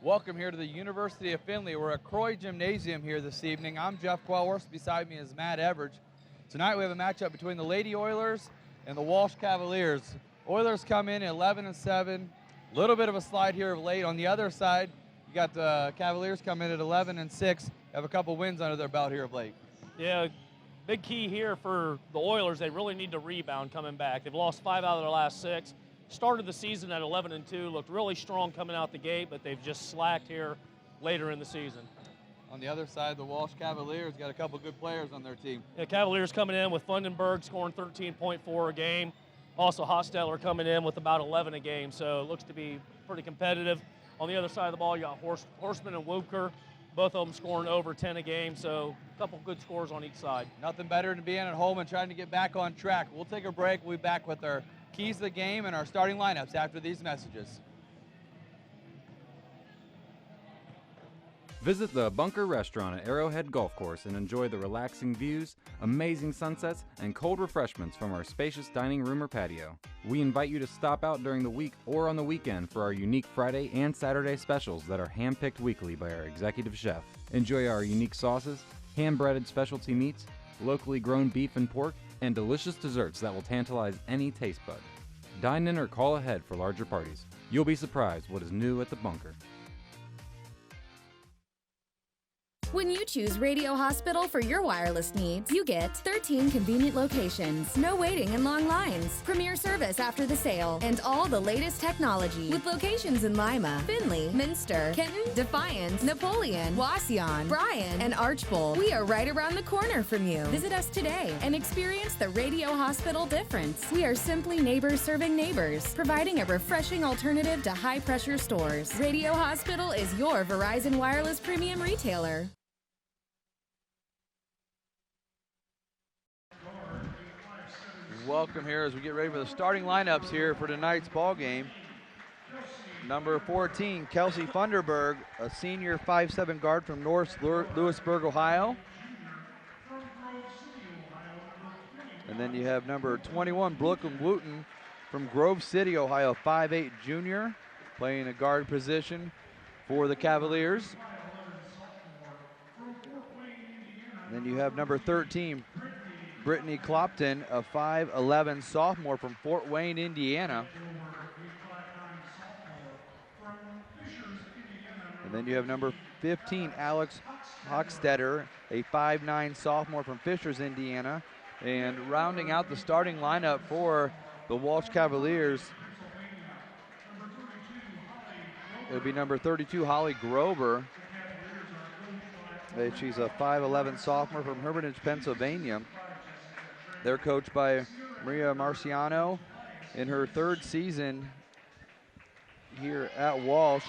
Welcome here to the University of Findlay. We're at Croy Gymnasium here this evening. I'm Jeff Quellworth. Beside me is Matt Everidge. Tonight we have a matchup between the Lady Oilers and the Walsh Cavaliers. Oilers come in at 11-7. A little bit of a slide here of late. On the other side, you got the Cavaliers come in at 11-6. Have a couple wins under their belt here of late. Yeah, big key here for the Oilers. They really need to rebound coming back. They've lost 5 out of their last 6. Started the season at 11-2, looked really strong coming out the gate, but they've just slacked here later in the season. On the other side, the Walsh Cavaliers got a couple good players on their team. Yeah, Cavaliers coming in with Fundenberg scoring 13.4 a game. Also, Hosteller coming in with about 11 a game, so it looks to be pretty competitive. On the other side of the ball, you got Horseman and Woopker, both of them scoring over 10 a game, so a couple good scores on each side. Nothing better than being at home and trying to get back on track. We'll take a break. We'll be back with our keys to the game and our starting lineups after these messages. Visit the Bunker Restaurant at Arrowhead Golf Course and enjoy the relaxing views, amazing sunsets, and cold refreshments from our spacious dining room or patio. We invite you to stop out during the week or on the weekend for our unique Friday and Saturday specials that are handpicked weekly by our executive chef. Enjoy our unique sauces, hand-breaded specialty meats, locally grown beef and pork, and delicious desserts that will tantalize any taste bud. Dine in or call ahead for larger parties. You'll be surprised what is new at the Bunker. When you choose Radio Hospital for your wireless needs, you get 13 convenient locations, no waiting and long lines, premier service after the sale, and all the latest technology. With locations in Lima, Findlay, Minster, Kenton, Defiance, Napoleon, Wauseon, Bryan, and Archbold. We are right around the corner from you. Visit us today and experience the Radio Hospital difference. We are simply neighbors serving neighbors, providing a refreshing alternative to high-pressure stores. Radio Hospital is your Verizon Wireless premium retailer. Welcome here as we get ready for the starting lineups here for tonight's ball game. Number 14, Kelsey Funderburg, a senior 5'7" guard from North Lewisburg, Ohio. And then you have number 21, Brooklyn Wooten from Grove City, Ohio, 5'8" junior, playing a guard position for the Cavaliers. And then you have number 13, Brittany Clopton, a 5'11" sophomore from Fort Wayne, Indiana. And then you have number 15, Alex Hochstetter, a 5'9" sophomore from Fishers, Indiana. And rounding out the starting lineup for the Walsh Cavaliers, it'll be number 32, Holly Grover. She's a 5'11" sophomore from Hermitage, Pennsylvania. They're coached by Maria Marciano in her 3rd season here at Walsh,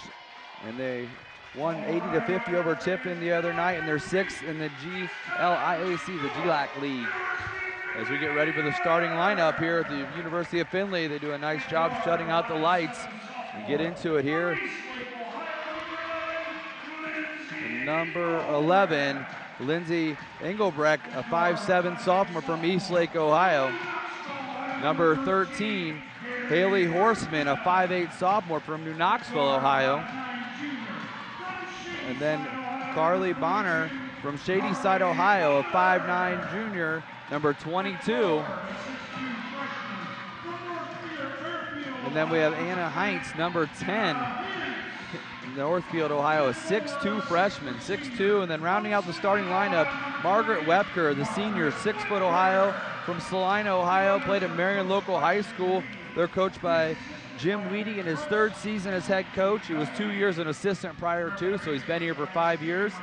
and they won 80-50 over Tiffin the other night, and they're 6th in the GLIAC, the GLAC League. As we get ready for the starting lineup here at the University of Findlay, they do a nice job shutting out the lights and get into it here. And number 11, Lindsay Engelbrecht, a 5'7" sophomore from Eastlake, Ohio. Number 13, Haley Horseman, a 5'8" sophomore from New Knoxville, Ohio. And then Carly Bonner from Shadyside, Ohio, a 5'9" junior, number 22. And then we have Anna Heinz, number 10. Northfield, Ohio, a 6'2" freshman, 6'2", and then rounding out the starting lineup, Margaret Wepker, the senior, 6' Ohio, from Salina, Ohio, played at Marion Local High School. They're coached by Jim Weedy in his 3rd season as head coach. He was 2 years an assistant prior to, so he's been here for 5 years.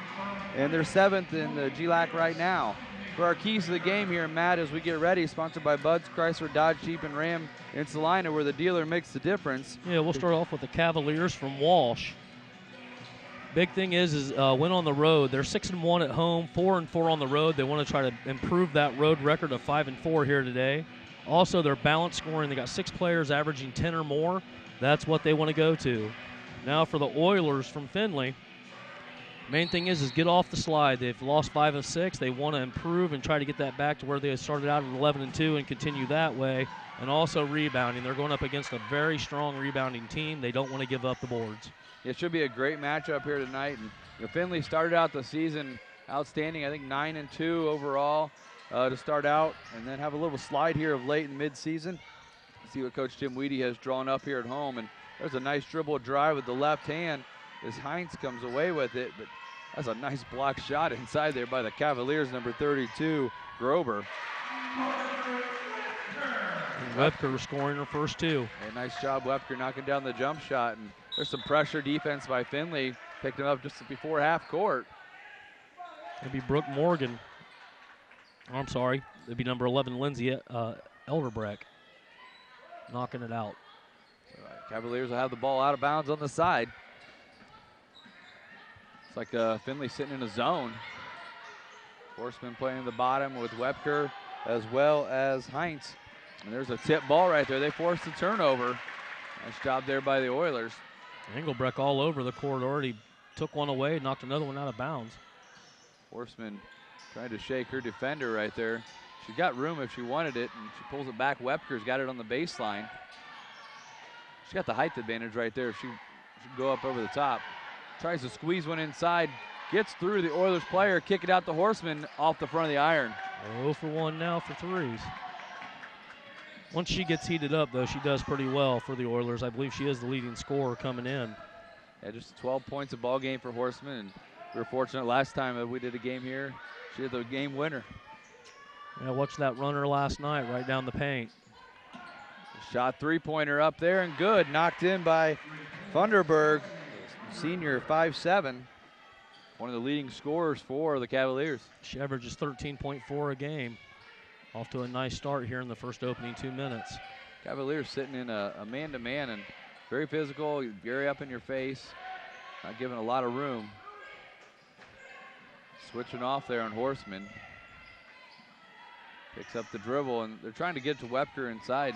And they're 7th in the GLAC right now. For our keys to the game here, Matt, as we get ready, sponsored by Bud's, Chrysler, Dodge, Jeep, and Ram in Salina, where the dealer makes the difference. Yeah, we'll start off with the Cavaliers from Walsh. Big thing is win on the road. They're 6-1 at home, 4-4 on the road. They want to try to improve that road record of 5-4 here today. Also, their balanced scoring. They got 6 players averaging 10 or more. That's what they want to go to. Now for the Oilers from Findlay. Main thing is get off the slide. They've lost 5 of 6. They want to improve and try to get that back to where they started out at 11-2 and continue that way. And also rebounding. They're going up against a very strong rebounding team. They don't want to give up the boards. It should be a great matchup here tonight. And Findlay started out the season outstanding. I think 9-2 overall to start out, and then have a little slide here of late in mid-season. See what Coach Jim Weedy has drawn up here at home. And there's a nice dribble drive with the left hand as Heinz comes away with it. But that's a nice block shot inside there by the Cavaliers, number 32, Grober. And Webker scoring her first 2. A nice job, Webker, knocking down the jump shot. And there's some pressure defense by Findlay. Picked him up just before half court. It'd be Brooke Morgan. Oh, I'm sorry. It'd be number 11, Lindsay Elderbrecht, knocking it out. Cavaliers will have the ball out of bounds on the side. It's like Findlay sitting in a zone. Horseman playing in the bottom with Webker as well as Heinz. And there's a tip ball right there. They forced the turnover. Nice job there by the Oilers. Engelbrecht all over the court, already took one away, knocked another one out of bounds. Horseman trying to shake her defender right there. She got room if she wanted it, and she pulls it back. Webker's got it on the baseline. She's got the height advantage right there. She should go up over the top. Tries to squeeze one inside, gets through the Oilers player, kick it out to Horseman off the front of the iron. 0 for 1 now for threes. Once she gets heated up, though, she does pretty well for the Oilers. I believe she is the leading scorer coming in. Yeah, just 12 points a ball game for Horseman, and we were fortunate last time that we did a game here. She had the game winner. Yeah, watched that runner last night right down the paint. Shot three-pointer up there and good. Knocked in by Funderburg, senior, 5'7", one of the leading scorers for the Cavaliers. She averages 13.4 a game. Off to a nice start here in the first opening 2 minutes. Cavaliers sitting in a man-to-man and very physical, very up in your face, not giving a lot of room. Switching off there on Horseman. Picks up the dribble, and they're trying to get to Webker inside.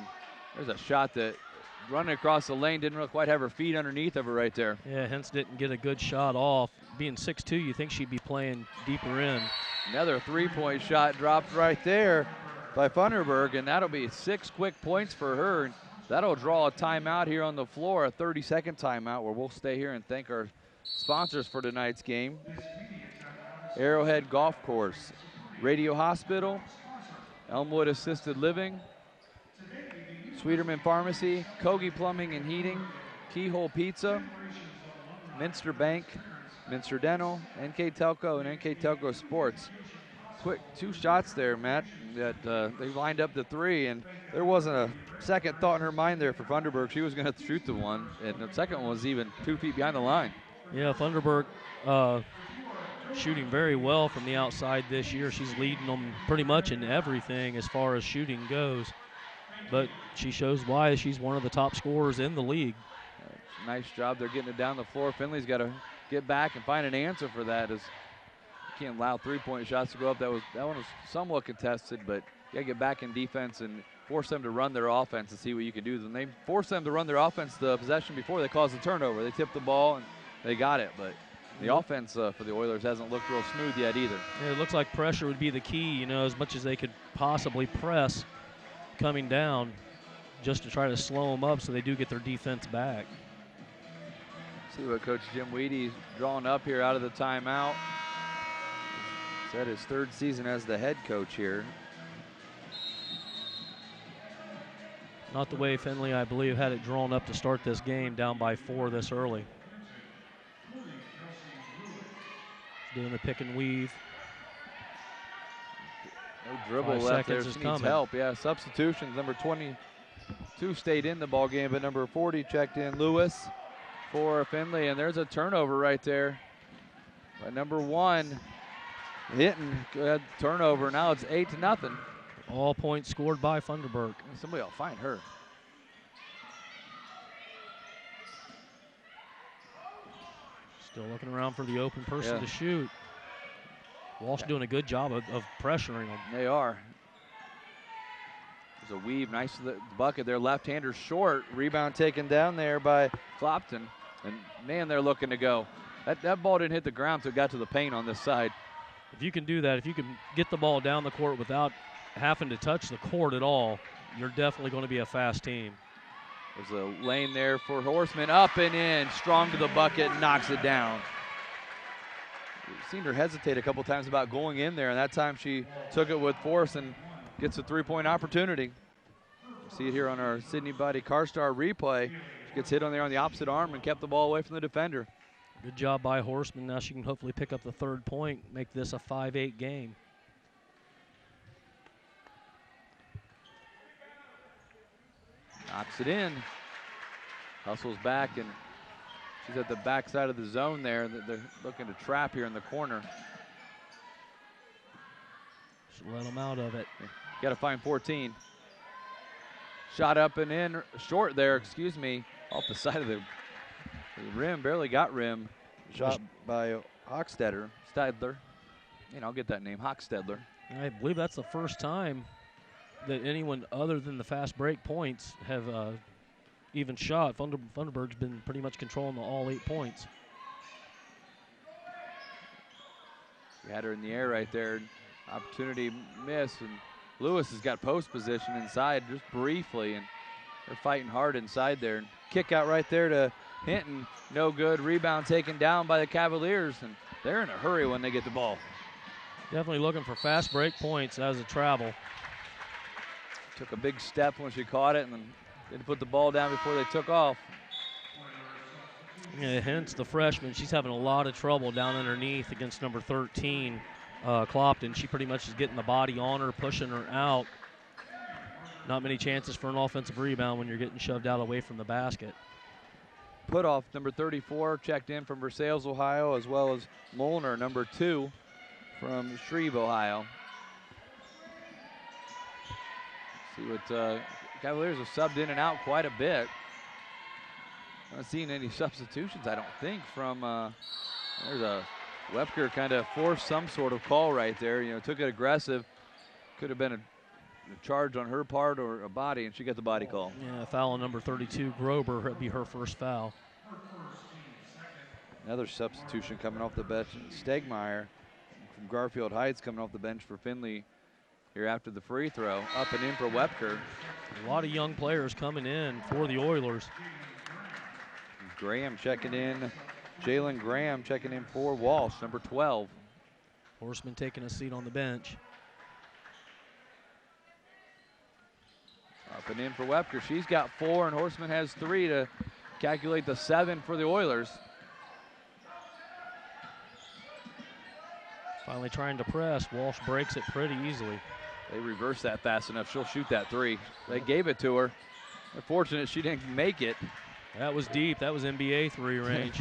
There's a shot that running across the lane, didn't really quite have her feet underneath of her right there. Yeah, Hens didn't get a good shot off. Being 6'2", you think she'd be playing deeper in. Another three-point shot dropped right there by Funderburg, and that'll be 6 quick points for her. That'll draw a timeout here on the floor, a 30-second timeout, where we'll stay here and thank our sponsors for tonight's game. Arrowhead Golf Course, Radio Hospital, Elmwood Assisted Living, Sweeterman Pharmacy, Kogi Plumbing and Heating, Keyhole Pizza, Minster Bank, Minster Dental, NKTelco, and NKTelco Sports. Quick 2 shots there, Matt, that they lined up the 3, and there wasn't a second thought in her mind there for Funderburg. She was going to shoot the one, and the second one was even 2 feet behind the line. Yeah, Funderburg shooting very well from the outside this year. She's leading them pretty much in everything as far as shooting goes. But she shows why she's one of the top scorers in the league. Nice job. They're getting it down the floor. Findlay's got to get back and find an answer for that, as you can't allow three-point shots to go up. That one was somewhat contested, but you got to get back in defense and force them to run their offense and see what you can do. When they force them to run their offense the possession before, they caused a turnover. They tipped the ball and they got it, but the offense for the Oilers hasn't looked real smooth yet either. Yeah, it looks like pressure would be the key, you know, as much as they could possibly press coming down, just to try to slow them up so they do get their defense back. See what Coach Jim Weedy's drawing up here out of the timeout. He's had his 3rd season as the head coach here. Not the way Findlay, I believe, had it drawn up to start this game, down by 4 this early. Doing the pick and weave. No dribble 5 left there. seconds She is needs coming. help. Yeah, substitutions. Number 22 stayed in the ball game, but number 40 checked in. Lewis for Findlay, and there's a turnover right there by number 1. Hitting, good turnover. Now it's 8-0. All points scored by Funderburg. Somebody will find her. Still looking around for the open person Yeah. to shoot. Walsh doing a good job of pressuring them. They are. There's a weave, nice to the bucket there. Left-hander short. Rebound taken down there by Clopton. And man, they're looking to go. That ball didn't hit the ground until it got to the paint on this side. If you can do that, if you can get the ball down the court without having to touch the court at all, you're definitely going to be a fast team. There's a lane there for Horseman, up and in, strong to the bucket, knocks it down. We've seen her hesitate a couple times about going in there, and that time she took it with force and gets a three-point opportunity. See it here on our Sydney Buddy Carstar replay. She gets hit on there on the opposite arm and kept the ball away from the defender. Good job by Horseman. Now she can hopefully pick up the 3rd point, make this a 5-8 game. Knocks it in. Hustles back, and she's at the backside of the zone there. They're looking to trap here in the corner. Should let them out of it. Got to find 14. Shot up and in, short there, excuse me, off the side of the rim, barely got rim. Shot by Hochstedler. I'll get that name, Hochstedler. I believe that's the first time that anyone other than the fast break points have even shot. Funderburg's been pretty much controlling all 8 points. We had her in the air right there. Opportunity miss, and Lewis has got post position inside just briefly, and they're fighting hard inside there. Kick out right there to Hinton, no good. Rebound taken down by the Cavaliers, and they're in a hurry when they get the ball. Definitely looking for fast break points as a travel. Took a big step when she caught it, and then didn't put the ball down before they took off. Yeah, hence the freshman. She's having a lot of trouble down underneath against number 13, Clopton. She pretty much is getting the body on her, pushing her out. Not many chances for an offensive rebound when you're getting shoved out away from the basket. Put off number 34 checked in from Versailles, Ohio, as well as Molnar, number 2 from Shreve, Ohio. See what Cavaliers have subbed in and out quite a bit. Not seeing any substitutions, I don't think, from there's a Wepker kind of forced some sort of call right there. Took it aggressive. Could have been a charge on her part or a body, and she got the body call. Yeah, foul on number 32, Grober. It'd be her first foul. Another substitution coming off the bench. Stegmeyer from Garfield Heights coming off the bench for Findlay here after the free throw. Up and in for Wepker. A lot of young players coming in for the Oilers. Graham checking in. Jalen Graham checking in for Walsh, number 12. Horseman taking a seat on the bench. Up and in for Wepker. She's got 4, and Horseman has 3 to calculate the 7 for the Oilers. Finally trying to press. Walsh breaks it pretty easily. They reverse that fast enough. She'll shoot that 3. They gave it to her. They're fortunate she didn't make it. That was deep. That was NBA 3 range.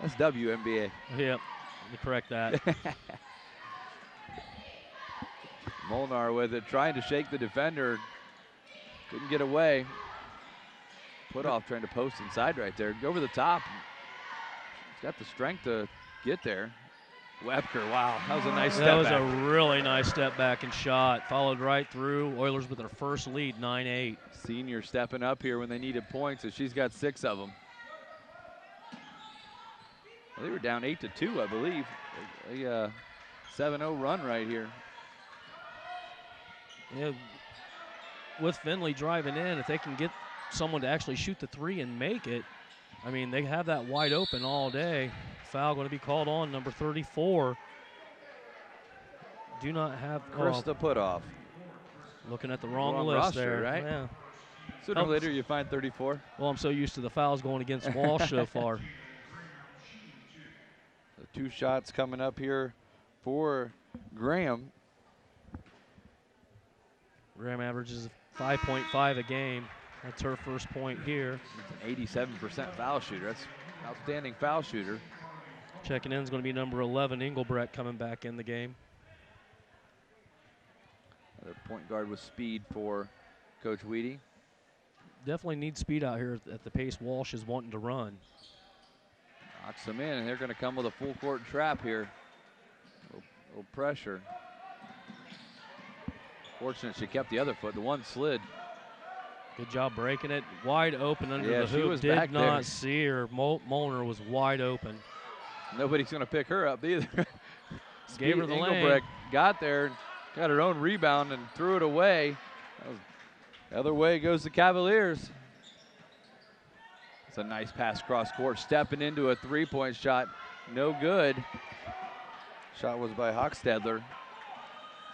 That's WNBA. Yep, let me correct that. Molnar with it, trying to shake the defender. Couldn't get away. Put off trying to post inside right there. Go over the top. She's got the strength to get there. Wepker, wow, that was a nice step back. That was a really nice step back and shot. Followed right through. Oilers with their first lead, 9-8. Senior stepping up here when they needed points, and she's got 6 of them. Well, they were down 8-2, I believe. A 7-0 run right here. Yeah, with Findlay driving in, if they can get someone to actually shoot the 3 and make it, I mean, they have that wide open all day. Foul going to be called on number 34. Do not have Krista Putoff. Looking at the wrong list roster, there, right? Yeah. Sooner or later you find 34. Well, I'm so used to the fouls going against Walsh so far. The 2 shots coming up here for Graham. Graham averages 5.5 a game. That's her first point here. It's an 87% foul shooter. That's outstanding foul shooter. Checking in is going to be number 11, Engelbrecht, coming back in the game. Another point guard with speed for Coach Weedy. Definitely need speed out here at the pace Walsh is wanting to run. Knocks them in, and they're going to come with a full court trap here. Little pressure. Fortunate she kept the other foot. The one slid. Good job breaking it. Wide open under the hoop. She was back Did not see her. Molnar was wide open. Nobody's going to pick her up either. Gave her the lane. Got there, got her own rebound and threw it away. The other way goes the Cavaliers. It's a nice pass cross court, stepping into a three-point shot. No good. Shot was by Hochstedler.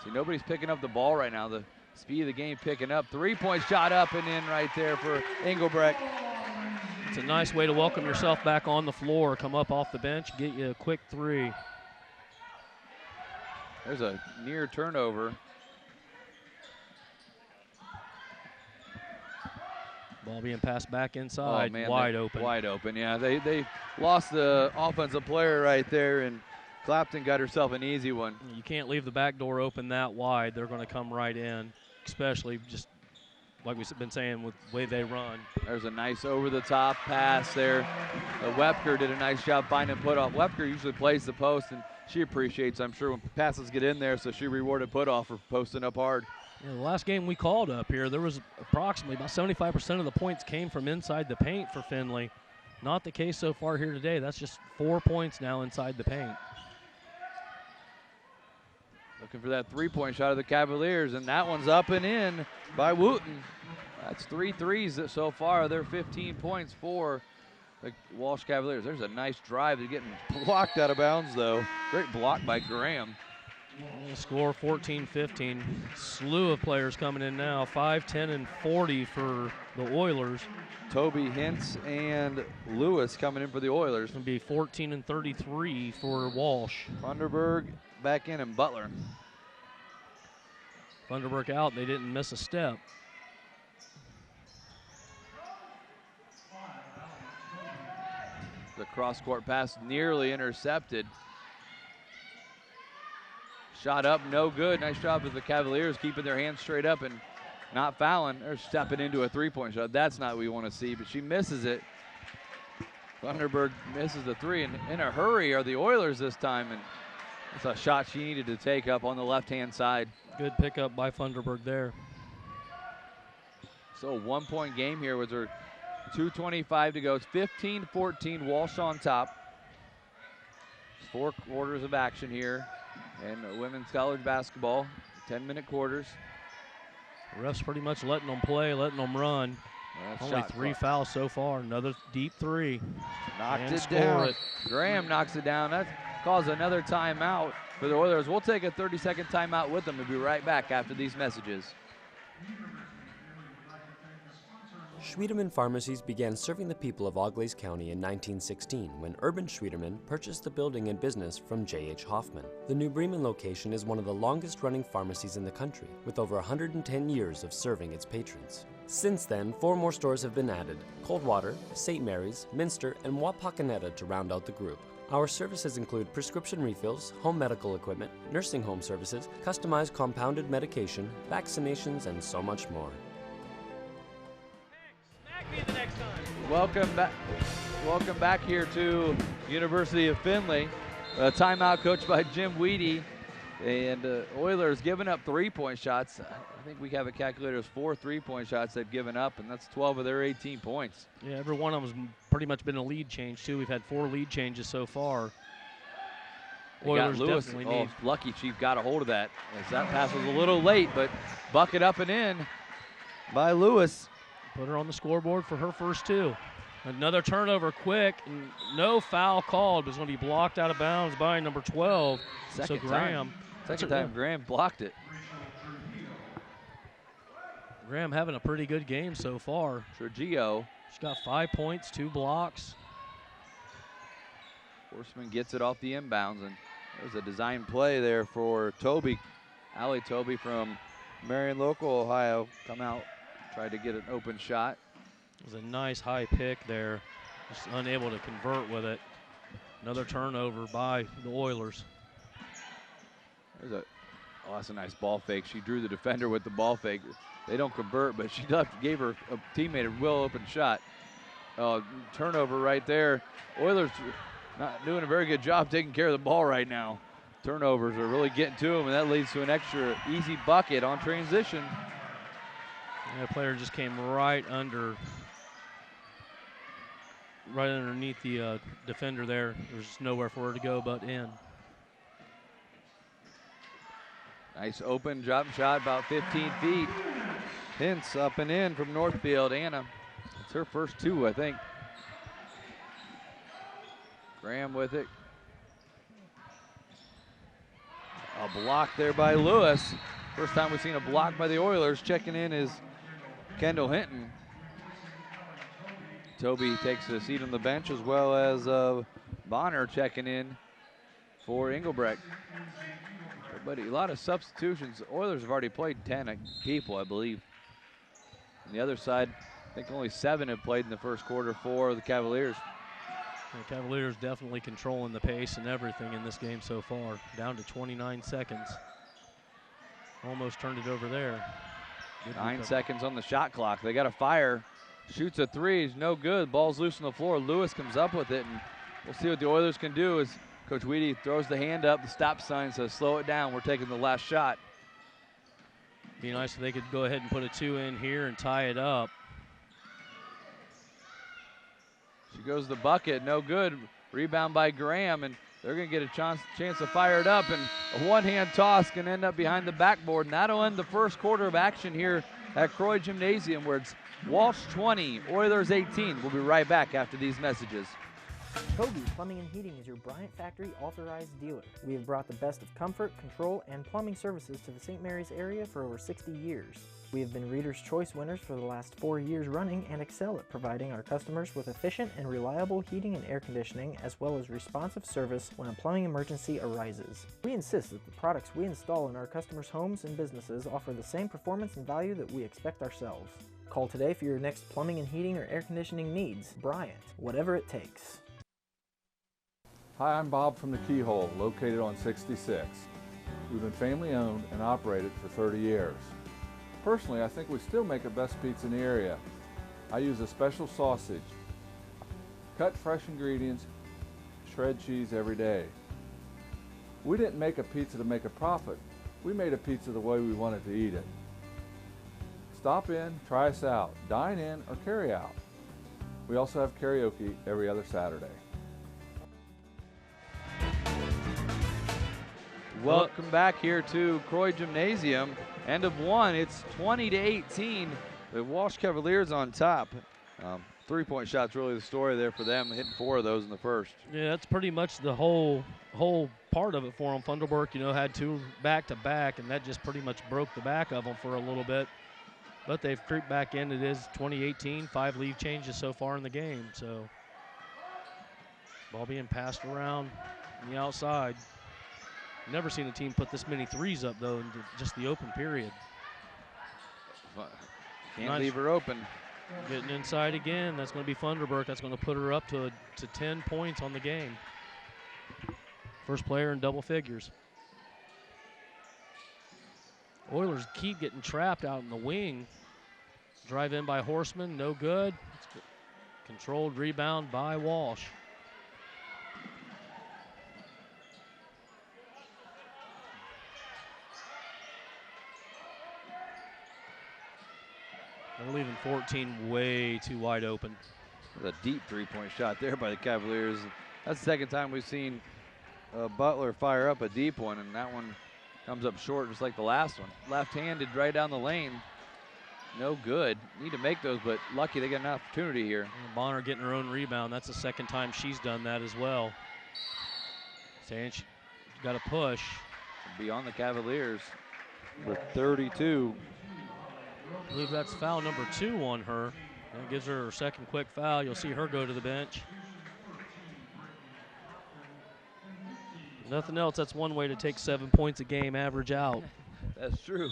See, nobody's picking up the ball right now. The speed of the game picking up. Three-point shot up and in right there for Engelbrecht. It's a nice way to welcome yourself back on the floor. Come up off the bench, get you a quick three. There's a near turnover. Ball being passed back inside, Oh, man, wide open. Wide open, yeah. They lost the offensive player right there, and Clapton got herself an easy one. You can't leave the back door open that wide. They're going to come right in, especially just like we've been saying with the way they run. There's a nice over-the-top pass there. Wepker did a nice job finding put-off. Wepker usually plays the post, and she appreciates, I'm sure, when passes get in there, so she rewarded put-off for posting up hard. Yeah, the last game we called up here, there was approximately about 75% of the points came from inside the paint for Findlay. Not the case so far here today. That's just 4 points now inside the paint. Looking for that three-point shot of the Cavaliers, and that one's up and in by Wooten. That's 3 threes so far. They're 15 points for the Walsh Cavaliers. There's a nice drive. They're getting blocked out of bounds, though. Great block by Graham. Score 14-15. Slew of players coming in now. 5, 10, and 40 for the Oilers. Toby, Hintz, and Lewis coming in for the Oilers. It's going to be 14 and 33 for Walsh. Funderburg back in, and Butler. Funderburg out. They didn't miss a step. The cross-court pass nearly intercepted. Shot up, no good. Nice job of the Cavaliers keeping their hands straight up and not fouling. They're stepping into a three-point shot. That's not what we want to see, but she misses it. Funderburg misses the three, and in a hurry are the Oilers this time, and it's a shot she needed to take up on the left-hand side. Good pickup by Funderburg there. So 1 point game here with her 2:25 to go. It's 15-14, Walsh on top. 4 quarters of action here. And women's college basketball, 10-minute quarters. The refs pretty much letting them play, letting them run. Only 3 fouls so far. Another deep three. Knocked it down. Graham knocks it down. That caused another timeout for the Oilers. We'll take a 30-second timeout with them and be right back after these messages. Schwiedemann Pharmacies began serving the people of Auglaize County in 1916 when Urban Schwiedemann purchased the building and business from J.H. Hoffman. The New Bremen location is one of the longest-running pharmacies in the country, with over 110 years of serving its patrons. Since then, 4 more stores have been added: Coldwater, St. Mary's, Minster, and Wapakoneta to round out the group. Our services include prescription refills, home medical equipment, nursing home services, customized compounded medication, vaccinations, and so much more. Welcome back here to University of Findlay. Timeout coached by Jim Weedy, and Oilers giving up 3-point shots. I think we have it calculated as 4 3-point shots they've given up, and that's 12 of their 18 points. Yeah, every one of them's pretty much been a lead change too. We've had 4 lead changes so far. Oilers Lewis, definitely need. Lucky Chief got a hold of that, as that pass was a little late, but bucket up and in by Lewis. Put her on the scoreboard for her first 2. Another turnover quick, and no foul called, but it's going to be blocked out of bounds by number 12. Second Graham. Second time Graham blocked it. Graham having a pretty good game so far. Sergio. She's got 5 points, 2 blocks. Horseman gets it off the inbounds, and there's a design play there for Toby. Allie Toby from Marion Local, Ohio, come out. Tried to get an open shot. It was a nice high pick there. Just unable to convert with it. Another turnover by the Oilers. That's a nice ball fake. She drew the defender with the ball fake. They don't convert, but she gave her a teammate a real open shot. Turnover right there. Oilers not doing a very good job taking care of the ball right now. Turnovers are really getting to them, and that leads to an extra easy bucket on transition. That player just came right underneath the defender there. There's nowhere for her to go but in. Nice open drop shot, about 15 feet. Hintz up and in from Northfield. Anna, it's her first 2, I think. Graham with it. A block there by Lewis. First time we've seen a block by the Oilers. Checking in is Kendall Hinton. Toby takes a seat on the bench, as well as Bonner checking in for Engelbrecht. But a lot of substitutions. Oilers have already played 10 people, I believe. On the other side, I think only 7 have played in the first quarter for the Cavaliers. The Cavaliers definitely controlling the pace and everything in this game so far. Down to 29 seconds. Almost turned it over there. Good 9 seconds on the shot clock. They got a fire. Shoots a three. It's no good. Ball's loose on the floor. Lewis comes up with it, and we'll see what the Oilers can do as Coach Weedy throws the hand up, the stop sign says slow it down. We're taking the last shot. Be nice if they could go ahead and put a 2 in here and tie it up. She goes to the bucket, no good. Rebound by Graham, and they're going to get a chance to fire it up, and a one-hand toss can end up behind the backboard, and that'll end the first quarter of action here at Croy Gymnasium, where it's Walsh 20, Oilers 18. We'll be right back after these messages. Toby Plumbing and Heating is your Bryant Factory authorized dealer. We have brought the best of comfort, control, and plumbing services to the St. Mary's area for over 60 years. We have been Reader's Choice winners for the last 4 years running and excel at providing our customers with efficient and reliable heating and air conditioning, as well as responsive service when a plumbing emergency arises. We insist that the products we install in our customers' homes and businesses offer the same performance and value that we expect ourselves. Call today for your next plumbing and heating or air conditioning needs. Bryant, whatever it takes. Hi, I'm Bob from the Keyhole, located on 66. We've been family owned and operated for 30 years. Personally, I think we still make the best pizza in the area. I use a special sausage. Cut fresh ingredients, shred cheese every day. We didn't make a pizza to make a profit. We made a pizza the way we wanted to eat it. Stop in, try us out, dine in, or carry out. We also have karaoke every other Saturday. Welcome back here to Croy Gymnasium. End of one, it's 20-18. The Walsh Cavaliers on top. Three-point shot's really the story there for them, hitting 4 of those in the first. Yeah, that's pretty much the whole part of it for them. Funderburk, had 2 back-to-back, and that just pretty much broke the back of them for a little bit. But they've creeped back in. It is 2018, 5 lead changes so far in the game. So ball being passed around on the outside. Never seen a team put this many threes up, though, in just the open period. Can't leave her open. Getting inside again. That's going to be Funderburk. That's going to put her up to 10 points on the game. First player in double figures. Oilers keep getting trapped out in the wing. Drive in by Horseman, no good. Controlled rebound by Walsh. They're leaving 14 way too wide open. A deep three-point shot there by the Cavaliers. That's the second time we've seen Butler fire up a deep one, and that one comes up short just like the last one. Left-handed right down the lane. No good. Need to make those, but lucky they get an opportunity here. And Bonner getting her own rebound. That's the second time she's done that as well. Saying she's got to push. Beyond the Cavaliers for 32. I believe that's foul number 2 on her. That gives her her second quick foul. You'll see her go to the bench. Nothing else, that's one way to take 7 points a game average out. That's true.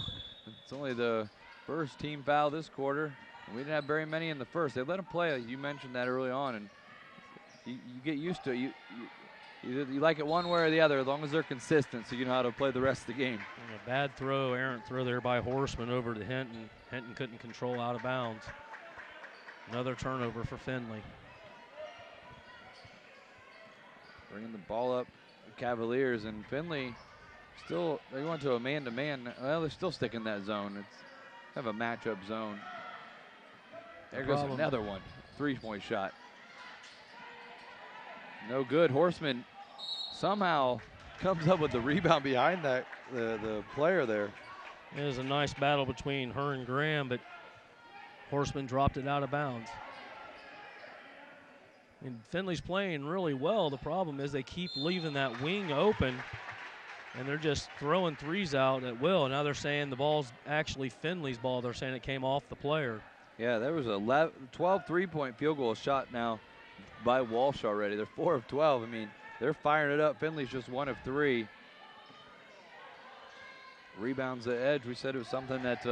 It's only the first team foul this quarter. And we didn't have very many in the first. They let them play. You mentioned that early on, and you get used to it. You like it one way or the other, as long as they're consistent, so you know how to play the rest of the game. And a bad throw, errant throw there by Horseman over to Hinton. Hinton couldn't control out of bounds. Another turnover for Findlay. Bringing the ball up, the Cavaliers, and Findlay still, they went to a man-to-man. Well, they're still sticking that zone. It's kind of a matchup zone. There goes another one, three-point shot. No good. Horseman somehow comes up with the rebound behind that the player there. It was a nice battle between her and Graham, but Horseman dropped it out of bounds. And Findlay's playing really well. The problem is they keep leaving that wing open, and they're just throwing threes out at will. Now they're saying the ball's actually Findlay's ball. They're saying it came off the player. Yeah, there was a 12 three-point field goal shot now by Walsh already. They're 4 of 12. I mean, they're firing it up. Findlay's just 1 of 3. Rebounds the edge. We said it was something that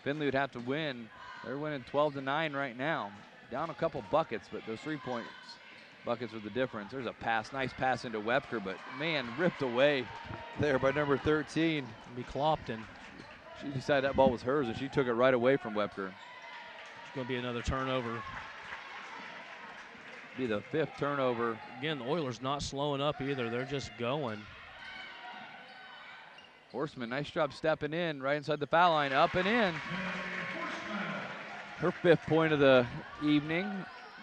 Findlay would have to win. They're winning 12-9 right now. Down a couple buckets, but those 3 points buckets are the difference. There's a pass, nice pass into Webker, but man, ripped away there by number 13. Be Clopton. She decided that ball was hers, and she took it right away from Webker. It's going to be another turnover. Be the 5th turnover. Again, the Oilers not slowing up either. They're just going. Horseman, nice job stepping in right inside the foul line, up and in. Her 5th point of the evening.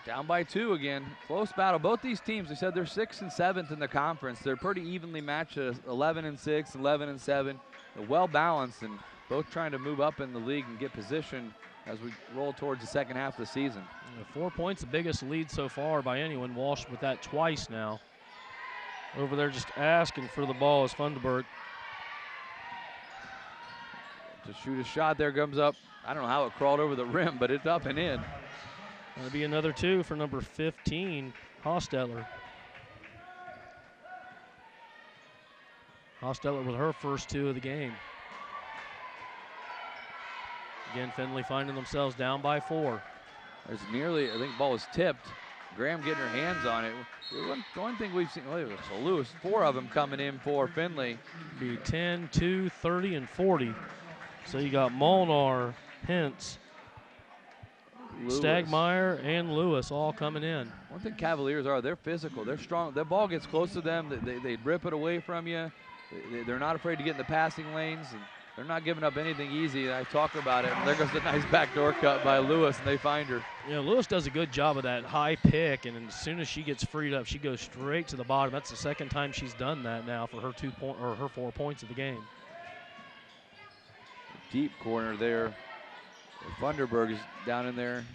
Down by 2 again. Close battle. Both these teams, they said they're 6th and 7th in the conference. They're pretty evenly matched, 11 and 6, 11 and 7. They're well balanced and both trying to move up in the league and get position as we roll towards the second half of the season. 4 points, the biggest lead so far by anyone. Walsh with that twice now. Over there just asking for the ball is Funderburg. To shoot a shot there comes up. I don't know how it crawled over the rim, but it's up and in. That'll be another 2 for number 15, Hostetler. Hostetler with her first 2 of the game. Again, Findlay finding themselves down by 4. There's nearly, I think the ball was tipped. Graham getting her hands on it. One thing we've seen, well, it was Lewis, 4 of them coming in for Findlay. Be 10, 2, 30, and 40. So you got Molnar, Hintz, Stagmeyer, and Lewis all coming in. One thing Cavaliers are, they're physical, they're strong. The ball gets close to them, they rip it away from you. They're not afraid to get in the passing lanes, and they're not giving up anything easy. I talk about it, and there goes the nice backdoor cut by Lewis, and they find her. Yeah, Lewis does a good job of that high pick, and as soon as she gets freed up, she goes straight to the bottom. That's the second time she's done that now for her 4 points of the game. Deep corner there. Funderburg is down in there.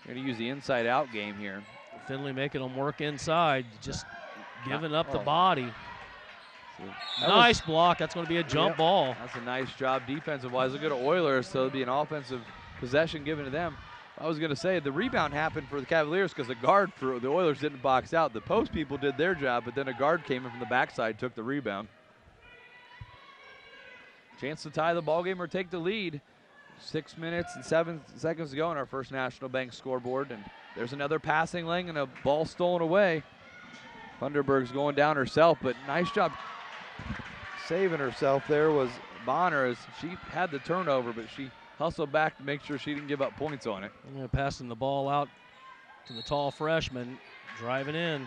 Going to use the inside-out game here. Findlay making them work inside, just giving up the body. Nice block. That's going to be a jump ball. That's a nice job defensive-wise. Look at the Oilers, so it'll be an offensive possession given to them. I was going to say the rebound happened for the Cavaliers because the guard for the Oilers didn't box out. The post people did their job, but then a guard came in from the backside, took the rebound. Chance to tie the ball game or take the lead. 6 minutes and 7 seconds to go on our First National Bank scoreboard, and there's another passing lane and a ball stolen away. Funderburg's going down herself, but nice job saving herself there was Bonner as she had the turnover, but she hustled back to make sure she didn't give up points on it. Passing the ball out to the tall freshman, driving in.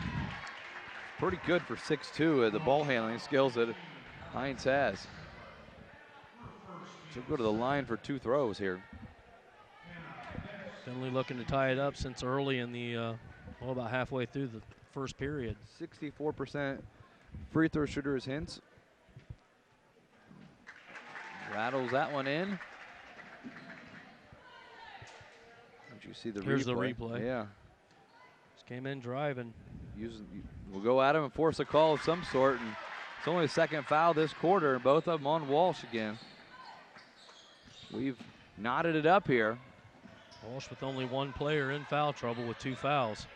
Pretty good for 6'2", the ball handling skills that Hines has. She'll go to the line for 2 throws here. Findlay looking to tie it up since early in the, about halfway through the first period. 64% free throw shooter is Hintz. Rattles that one in. Did you see the replay? Here's the replay. Yeah. Just came in driving. We'll go at him and force a call of some sort. And it's only the 2nd foul this quarter, and both of them on Walsh again. We've knotted it up here. Walsh with only 1 player in foul trouble with 2 fouls.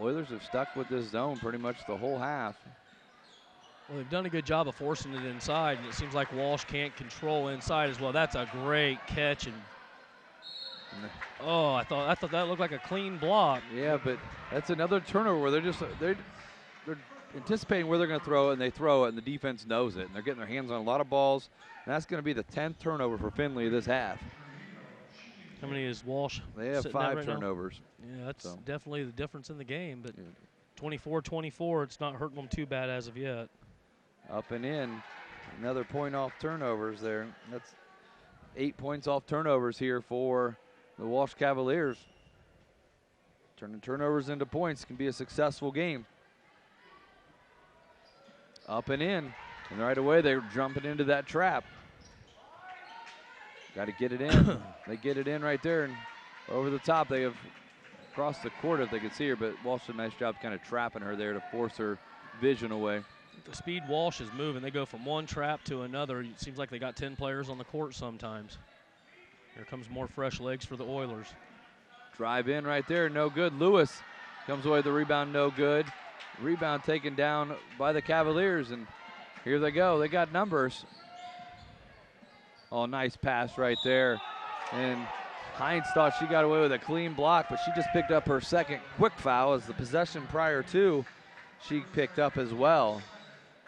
Oilers have stuck with this zone pretty much the whole half. Well, they've done a good job of forcing it inside, and it seems like Walsh can't control inside as well. That's a great catch, and I thought that looked like a clean block. Yeah, but that's another turnover where they're anticipating where they're going to throw it, and they throw it, and the defense knows it, and they're getting their hands on a lot of balls. And that's going to be the 10th turnover for Findlay this half. How many is Walsh? They have 5 turnovers. Yeah, that's definitely the difference in the game, but 24-24, it's not hurting them too bad as of yet. Up and in, another point off turnovers there. That's 8 points off turnovers here for the Walsh Cavaliers. Turning turnovers into points can be a successful game. Up and in, and right away they're jumping into that trap. Got to get it in. They get it in right there, and Over the top, they have crossed the court if they could see her, but Walsh did a nice job kind of trapping her there to force her vision away. The speed Walsh is moving, they go from one trap to another. It seems like they got 10 players on the court sometimes. Here comes more fresh legs for the Oilers. Drive in right there, no good. Lewis comes away with the rebound, no good. Rebound taken down by the Cavaliers, and here they go. They got numbers. Oh, nice pass right there. And Hines thought she got away with a clean block, but she just picked up her second quick foul as the possession prior to she picked up as well.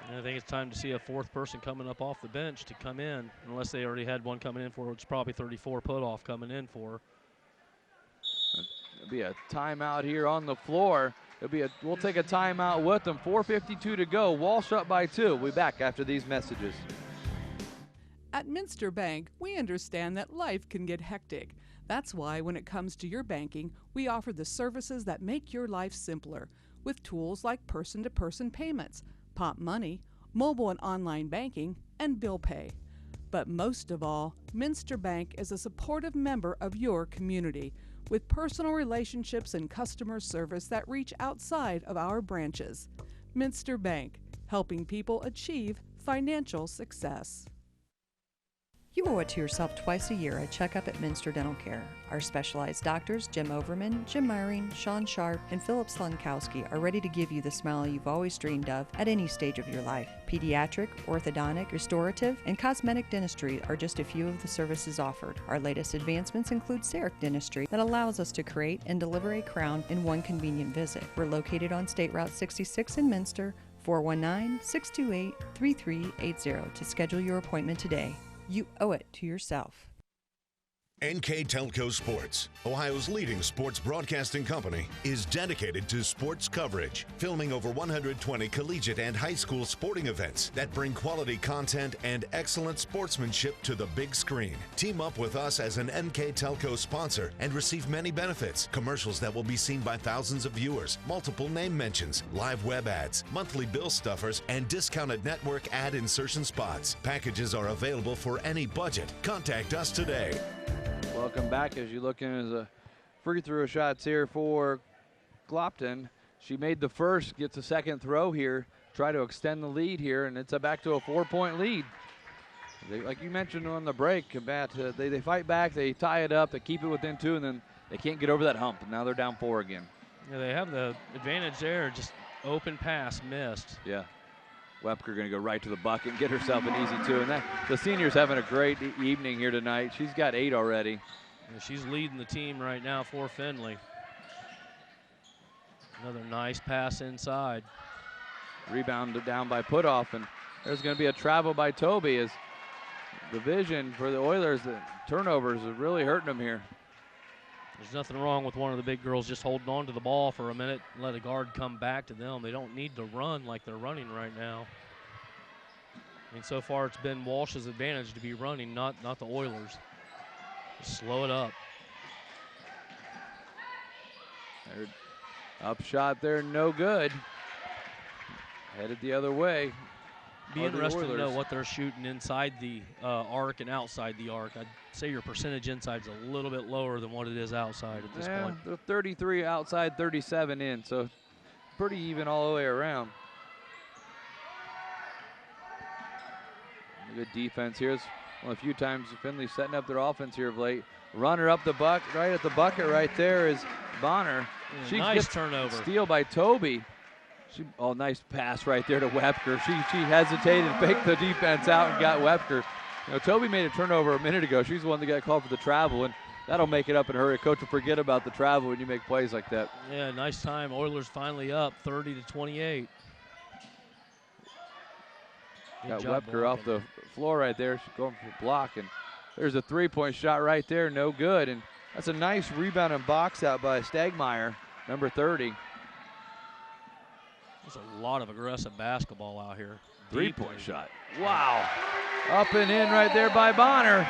And I think it's time to see a fourth person coming up off the bench to come in, unless they already had one coming in for her. It's probably 34 put off coming in for her. It'll be a timeout here on the floor. We'll take a timeout with them. 4:52 to go. Walsh up by 2. We'll be back after these messages. At Minster Bank, we understand that life can get hectic. That's why when it comes to your banking, we offer the services that make your life simpler with tools like person-to-person payments, Pop Money, mobile and online banking, and bill pay. But most of all, Minster Bank is a supportive member of your community with personal relationships and customer service that reach outside of our branches. Minster Bank, helping people achieve financial success. You owe it to yourself twice a year a checkup at Minster Dental Care. Our specialized doctors, Jim Overman, Jim Myring, Sean Sharp, and Philip Slunkowski, are ready to give you the smile you've always dreamed of at any stage of your life. Pediatric, orthodontic, restorative, and cosmetic dentistry are just a few of the services offered. Our latest advancements include CEREC dentistry that allows us to create and deliver a crown in one convenient visit. We're located on State Route 66 in Minster, 419-628-3380 to schedule your appointment today. You owe it to yourself. NKTelco Sports, Ohio's leading sports broadcasting company, is dedicated to sports coverage, filming over 120 collegiate and high school sporting events that bring quality content and excellent sportsmanship to the big screen. Team up with us as an NKTelco sponsor and receive many benefits: commercials that will be seen by thousands of viewers, multiple name mentions, live web ads, monthly bill stuffers, and discounted network ad insertion spots. Packages are available for any budget. Contact us today. Welcome back as you look in as a free throw shots here for Glopton. She made the first, gets a second throw here, try to extend the lead here, and it's back to a 4-point lead. Like you mentioned on the break, they fight back, they tie it up, they keep it within 2, and then they can't get over that hump, and now they're down 4 again. Yeah, they have the advantage there, just open pass missed. Yeah. Wepker going to go right to the bucket and get herself an easy 2. And the senior's having a great evening here tonight. She's got 8 already. And she's leading the team right now for Findlay. Another nice pass inside. Rebound down by Putoff, and there's going to be a travel by Toby as the vision for the Oilers, the turnovers are really hurting them here. There's nothing wrong with one of the big girls just holding on to the ball for a minute and let a guard come back to them. They don't need to run like they're running right now. I mean, so far it's been Walsh's advantage to be running, not the Oilers. Just slow it up. Up shot there, no good. Headed the other way. Be interested to know what they're shooting inside the arc and outside the arc. I'd say your percentage inside is a little bit lower than what it is outside at this point. They're 33 outside, 37 in, so pretty even all the way around. Good defense here. It's one of the few times Findlay setting up their offense here of late. Runner up the bucket, right at the bucket right there is Bonner. She nice turnover. Steal by Toby. Nice pass right there to Wepker. She hesitated, faked the defense out, and got Wepker. You know, Toby made a turnover a minute ago. She's the one that got called for the travel, and that'll make it up in a hurry. Coach will forget about the travel when you make plays like that. Yeah, nice time. Oilers finally up 30-28. Got Wepker off the floor right there. She's going for a block, and there's a three-point shot right there, no good. And that's a nice rebound and box out by Stegmeyer, number 30. There's a lot of aggressive basketball out here. Three-point shot. Wow. Up and in right there by Bonner.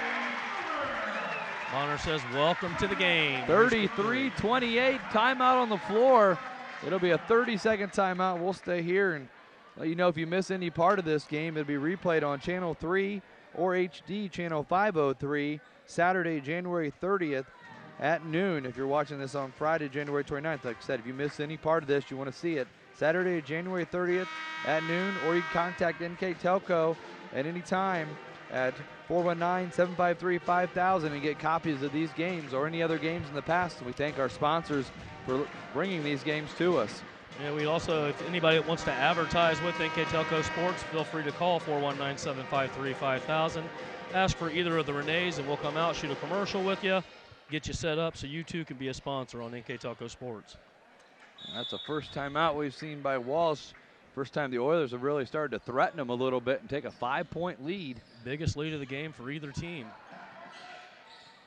Bonner says, welcome to the game. 33-28, timeout on the floor. It'll be a 30-second timeout. We'll stay here and let you know if you miss any part of this game. It'll be replayed on Channel 3 or HD Channel 503 Saturday, January 30th at noon. If you're watching this on Friday, January 29th, like I said, if you miss any part of this, you want to see it, Saturday, January 30th at noon, or you can contact NKTelco at any time at 419-753-5000 and get copies of these games or any other games in the past. And we thank our sponsors for bringing these games to us. Yeah, we also, if anybody that wants to advertise with NKTelco Sports, feel free to call 419-753-5000. Ask for either of the Renees, and we'll come out, shoot a commercial with you, get you set up so you too can be a sponsor on NKTelco Sports. That's the first time out we've seen by Walsh. First time the Oilers have really started to threaten them a little bit and take a 5-point lead. Biggest lead of the game for either team.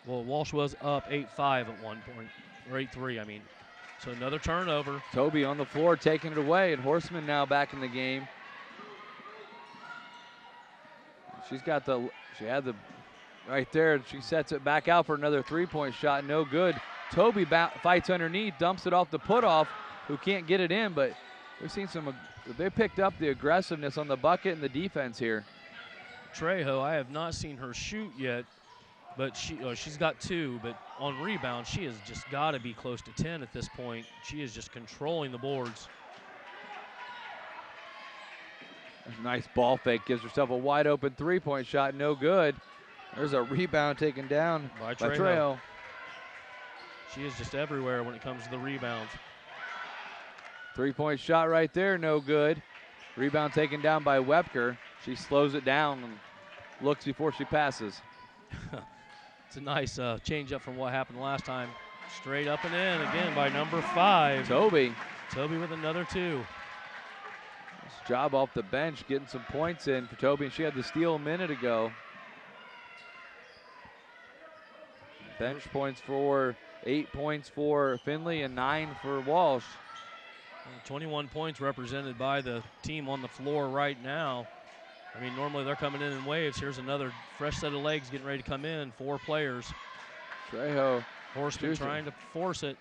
Well, Walsh was up 8-5 at one point, or 8-3, I mean. So another turnover. Toby on the floor taking it away, and Horseman now back in the game. She had the right there. She sets it back out for another 3-point shot. No good. Toby fights underneath, dumps it off the put-off, who can't get it in, but we've seen they picked up the aggressiveness on the bucket and the defense here. Trejo, I have not seen her shoot yet, but she's got 2, but on rebound, she has just got to be close to 10 at this point. She is just controlling the boards. Nice ball fake, gives herself a wide open 3-point shot, no good. There's a rebound taken down by Trejo. She is just everywhere when it comes to the rebounds. 3-point shot right there, no good. Rebound taken down by Webker. She slows it down and looks before she passes. It's a nice change up from what happened last time. Straight up and in again by number 5. Toby with another 2. Nice job off the bench, getting some points in for Toby, and she had the steal a minute ago. Bench points for 8 points for Findlay and 9 for Walsh. 21 points represented by the team on the floor right now. I mean, normally they're coming in waves. Here's another fresh set of legs getting ready to come in. 4 players. Trejo. Horseman trying to force it.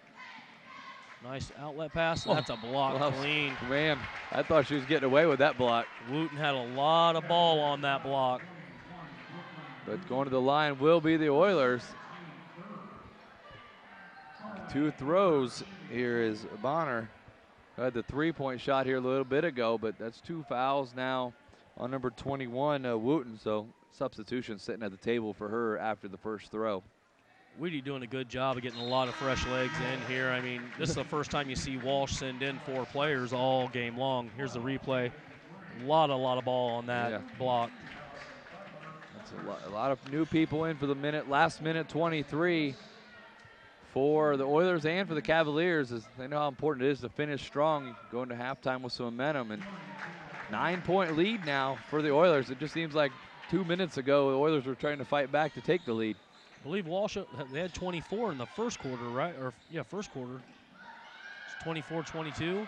Nice outlet pass. That's a block clean. Man, I thought she was getting away with that block. Wooten had a lot of ball on that block. But going to the line will be the Oilers. 2 throws here is Bonner. Had the 3-point shot here a little bit ago, but that's 2 fouls now on number 21, Wooten. So substitution sitting at the table for her after the first throw. Weedy doing a good job of getting a lot of fresh legs in here. I mean, this is the first time you see Walsh send in 4 players all game long. Here's the replay. A lot of ball on that block. That's a lot of new people in for the last minute 23 for the Oilers and for the Cavaliers, as they know how important it is to finish strong, go into halftime with some momentum. And 9-point lead now for the Oilers. It just seems like 2 minutes ago the Oilers were trying to fight back to take the lead. I believe Walsh, they had 24 in the first quarter, right? First quarter. It's 24-22.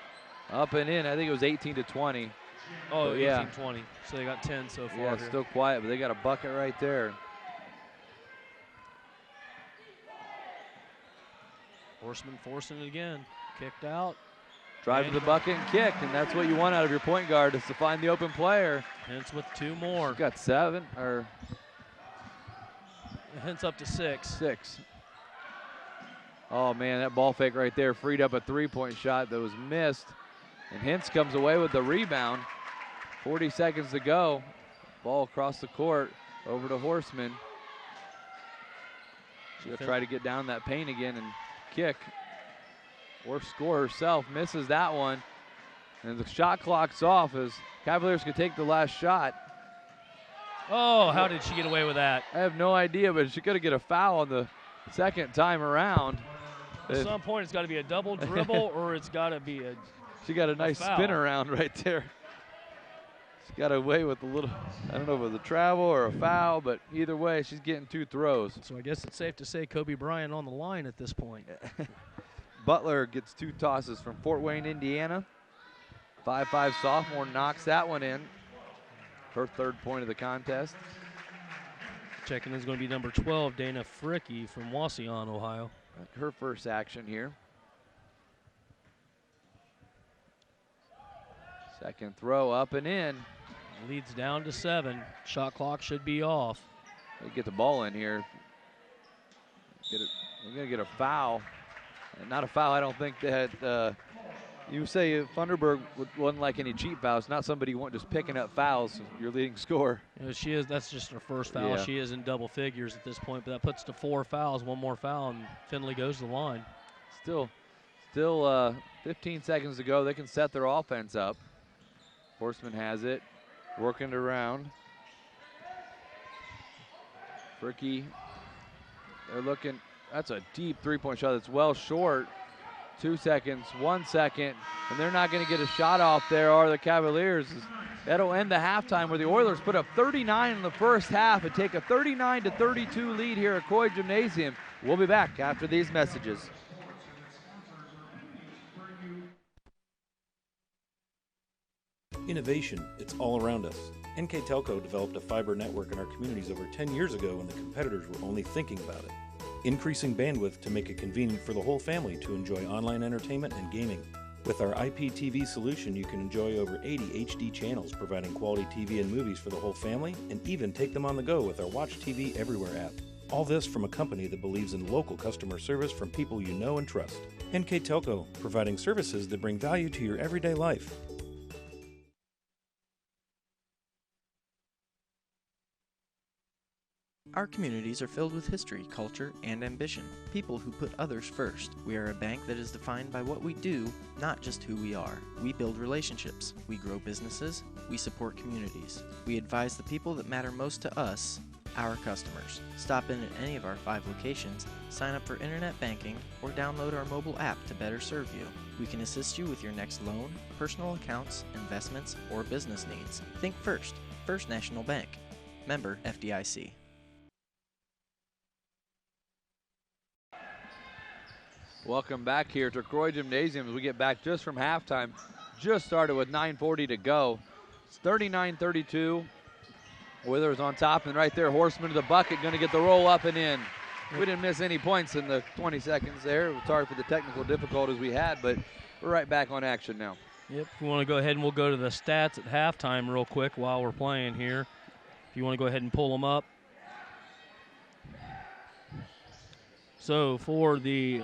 Up and in, I think it was 18-20. Oh, 18-20. So they got 10 so far. Yeah, still quiet, but they got a bucket right there. Horseman forcing it again. Kicked out. Drive to the bucket and kick, and that's what you want out of your point guard, is to find the open player. Hence with 2 more. She's got 7, or hence up to 6. 6. Oh man, that ball fake right there freed up a 3-point shot that was missed. And Hintz comes away with the rebound. 40 seconds to go. Ball across the court over to Horseman. She'll try to get down that paint again and kick or score herself. Misses that one. And the shot clock's off as Cavaliers could take the last shot. Oh, how did she get away with that? I have no idea, but she could get a foul on the second time around. At some point, it's got to be a double dribble or it's got to be a She got a nice spin around right there. She got away with a little, I don't know if it was a travel or a foul, but either way, she's getting 2 throws. So I guess it's safe to say Kobe Bryant on the line at this point. Butler gets 2 tosses from Fort Wayne, Indiana. 5'5" sophomore knocks that one in. Her 3rd point of the contest. Checking in is going to be number 12, Dana Fricky from Wauseon, Ohio. Her first action here. Second throw up and in. Leads down to 7. Shot clock should be off. They get the ball in here. We're going to get a foul. Not a foul, I don't think that you say Funderburg wasn't like any cheap fouls. Not somebody you want just picking up fouls. Your leading scorer. You know, she is. That's just her first foul. Yeah. She is in double figures at this point, but that puts to 4 fouls. One more foul, and Findlay goes to the line. Still 15 seconds to go. They can set their offense up. Horseman has it, working it around. Fricky, they're looking. That's a deep three-point shot that's well short. 2 seconds, 1 second, and they're not going to get a shot off there, are the Cavaliers. That'll end the halftime where the Oilers put up 39 in the first half and take a 39-32 lead here at Coy Gymnasium. We'll be back after these messages. Innovation, it's all around us. NKTelco developed a fiber network in our communities over 10 years ago when the competitors were only thinking about it. Increasing bandwidth to make it convenient for the whole family to enjoy online entertainment and gaming. With our IPTV solution, you can enjoy over 80 HD channels, providing quality TV and movies for the whole family, and even take them on the go with our Watch TV Everywhere app. All this from a company that believes in local customer service from people you know and trust. NKTelco, providing services that bring value to your everyday life. Our communities are filled with history, culture, and ambition. People who put others first. We are a bank that is defined by what we do, not just who we are. We build relationships. We grow businesses. We support communities. We advise the people that matter most to us, our customers. Stop in at any of our 5 locations, sign up for internet banking, or download our mobile app to better serve you. We can assist you with your next loan, personal accounts, investments, or business needs. Think first. First National Bank. Member FDIC. Welcome back here to Croy Gymnasium as we get back just from halftime. Just started with 9:40 to go. It's 39-32. Withers on top, and right there, Horseman to the bucket, going to get the roll up and in. We didn't miss any points in the 20 seconds there. Sorry for the technical difficulties we had, but we're right back on action now. Yep, if we want to go ahead and we'll go to the stats at halftime real quick while we're playing here. If you want to go ahead and pull them up. So for the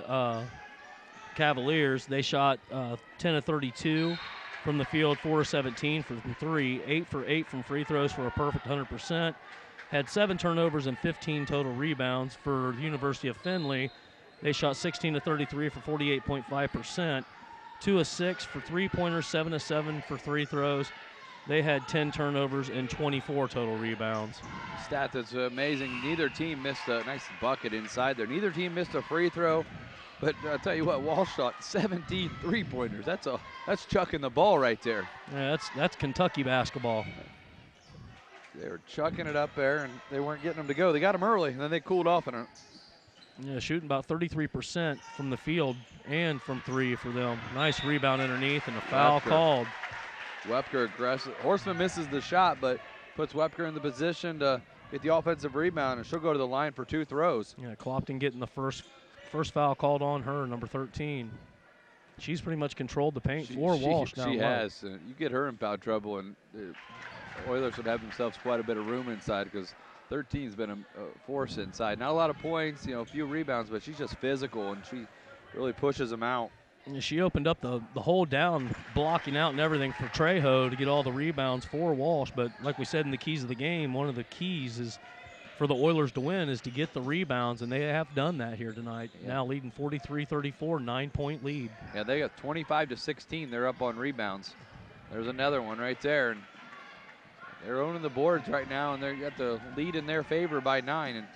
Cavaliers, they shot 10 of 32 from the field, 4 of 17 from 3, 8 for 8 from free throws for a perfect 100%. Had 7 turnovers and 15 total rebounds. For the University of Findlay, they shot 16 of 33 for 48.5%, 2 of 6 for three-pointers, 7 of 7 for free throws. They had 10 turnovers and 24 total rebounds. Stat that's amazing. Neither team missed a nice bucket inside there. Neither team missed a free throw. But I'll tell you what, Walsh shot 17 three-pointers. That's chucking the ball right there. Yeah, that's Kentucky basketball. They were chucking it up there, and they weren't getting them to go. They got them early, and then they cooled off in it. Yeah, shooting about 33% from the field and from 3 for them. Nice rebound underneath, and a foul called. Wepker aggressive. Horseman misses the shot, but puts Wepker in the position to get the offensive rebound, and she'll go to the line for 2 throws. Yeah, Clopton getting the first foul called on her, number 13. She's pretty much controlled the paint for Walsh down low. She has. You get her in foul trouble, and the Oilers would have themselves quite a bit of room inside because 13's been a force inside. Not a lot of points, a few rebounds, but she's just physical, and she really pushes them out. And she opened up the hole down, blocking out and everything for Trejo to get all the rebounds for Walsh. But like we said in the keys of the game, one of the keys is for the Oilers to win is to get the rebounds, and they have done that here tonight. Yeah. Now leading 43-34, 9-point lead. Yeah, they got 25-16. They're up on rebounds. There's another one right there. And they're owning the boards right now, and they got the lead in their favor by 9. And